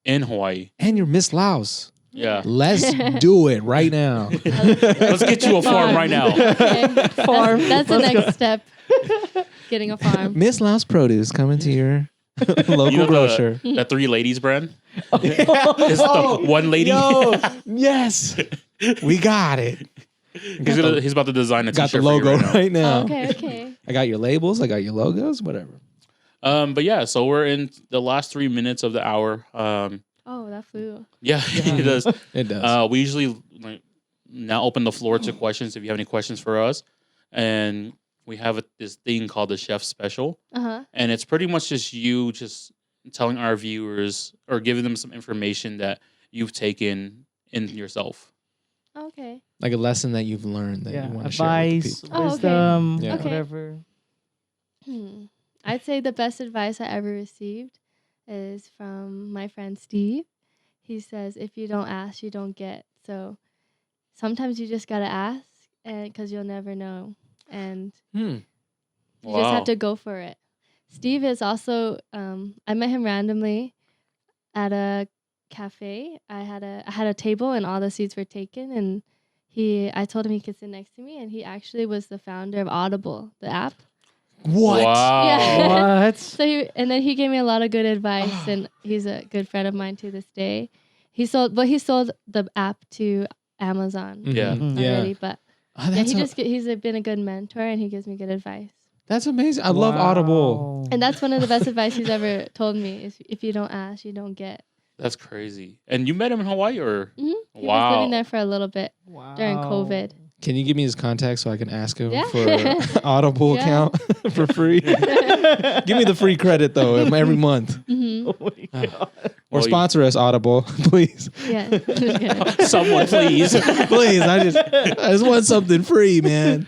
in Hawaii. And you're Miss Laos. Yeah. Let's do it right now. Let's get you a farm right now. Okay. Farm. That's the Let's go. next step. Getting a farm. Miss Laos Produce coming to your local You know grocer. the 3 ladies brand? It's the one lady. Yo, yes, we got it. He's about to design a Got t-shirt the logo for you right right now. Oh, okay, okay. I got your labels. I got your logos. Whatever. now. But yeah, so we're in the last 3 minutes of the hour. Oh, that flew. Yeah, it does. It does. We usually now open the floor to questions if you have any questions for us. And we have this thing called the Chef Special. Uh-huh. And it's pretty much just you just telling our viewers or giving them some information that you've taken in yourself. Okay. Like a lesson that you've learned that Yeah. you want to share with the Advice, people. Oh, okay. wisdom, Yeah. Okay. whatever. I'd say the best advice I ever received is from my friend Steve. He says, if you don't ask, you don't get. So sometimes you just got to ask because you'll never know. And you just have to go for it. Steve is also, I met him randomly at a cafe. I had a table and all the seats were taken. And I told him he could sit next to me. And he actually was the founder of Audible, the app. What? Wow. Yeah. What? So and then he gave me a lot of good advice, and he's a good friend of mine to this day. He sold the app to Amazon Yeah. Mhm. already, but Oh, yeah, that's he's been a good mentor, and he gives me good advice. that's amazing. I love Audible. And that's one of the best advice he's ever told me is if you don't ask, you don't get. That's crazy. And you met him in Hawaii or? He was Wow. living there for a little bit Wow. during COVID. Can you give me his contact so I can ask him Yeah. for an Audible Yeah. account for free? Give me the free credit though every month. Hmm. Oh my God. Or Well, sponsor us, Audible, please. Yeah. Just kidding. Someone, please. Please, I just want something free, man.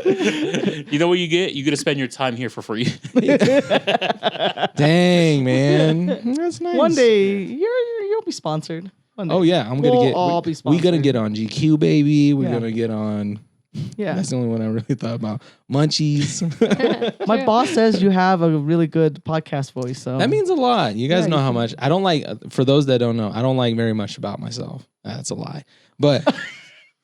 You know what you get? You get to spend your time here for free. Dang, man, that's nice. One day you'll be sponsored. One day. Oh yeah, I'm gonna We'll get. all be We're sponsored. gonna get on GQ, baby. We're Yeah. gonna get on. Yeah. That's the only one I really thought about. Munchies. My boss says you have a really good podcast voice. So That means a lot. You guys Yeah, know you how can- much I don't like. For those that don't know, I don't like very much about myself. That's a lie, but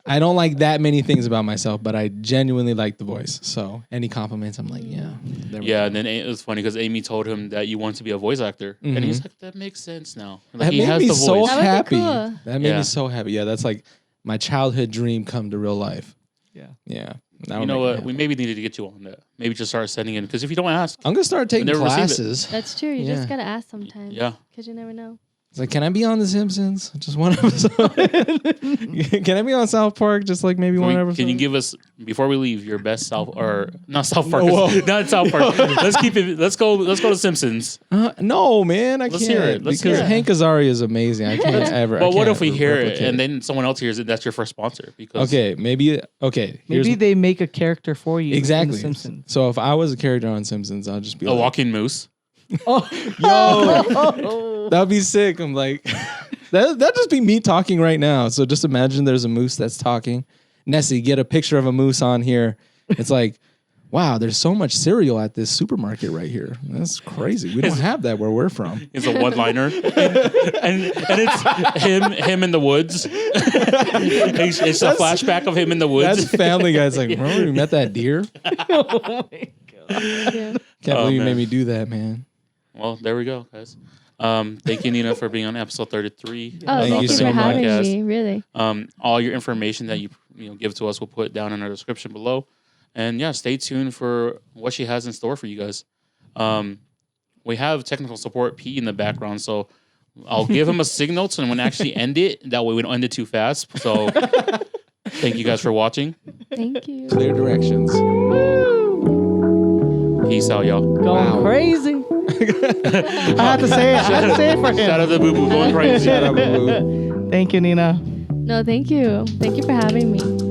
I don't like that many things about myself. But I genuinely like the voice. So any compliments, I'm like, yeah. there we Yeah, go. and then it was funny because Amy told him that you want to be a voice actor, and he's like, "That makes sense now." Like, That he made has me the so voice. That would be happy. cool. That made Yeah. me so happy. Yeah, that's like my childhood dream come to real life. Yeah. Yeah. That You would know make me what? happy. We maybe needed to get you on that. Maybe just start sending in because if you don't ask, I'm gonna start taking never receive it. classes. That's true. You Yeah. just gotta ask sometimes. yeah. Because you never know. It's like, can I be on The Simpsons? Just one episode. Can I be on South Park? Just like maybe one episode. Can you give us before we leave your best South or not South Park? Whoa. Not South Park. Let's keep it. Let's go to Simpsons. No, man, I Let's can't. hear it. Let's because hear it. Hank Azaria is amazing. I can't ever. But I what can't if we hear it replicate and then someone else hears it? That's your first sponsor. Because Okay, maybe. Okay, here's- Maybe they make a character for you. exactly. In the Simpsons. So if I was a character on Simpsons, I'll just be a like, walking moose. Oh, yo, that'd be sick. I'm like, that'd just be me talking right now. So just imagine there's a moose that's talking. Nessie, get a picture of a moose on here. It's like, wow, there's so much cereal at this supermarket right here. That's crazy. We don't have that where we're from. It's a one-liner, and it's him in the woods. It's a flashback of him in the woods. That's Family Guy. It's like, remember when we met that deer? oh my God. Yeah. Can't Oh, believe you man. made me do that, man. Well, there we go, guys. Thank you, Nina, for being on episode 33. Oh, Thank thank you you so for having much. me. Really. All your information that you give to us, we'll put down in our description below. And yeah, stay tuned for what she has in store for you guys. We have technical support P in the background, so I'll give him a signal so when I actually end it. That way we don't end it too fast. So thank you guys for watching. Thank you. Clear directions. Peace out, y'all. Going Wow. crazy. I had to say it. I had to say it for him. Shout out to Boo Boo going crazy. Shut up, boo. Thank you, Nina. No, thank you. Thank you for having me.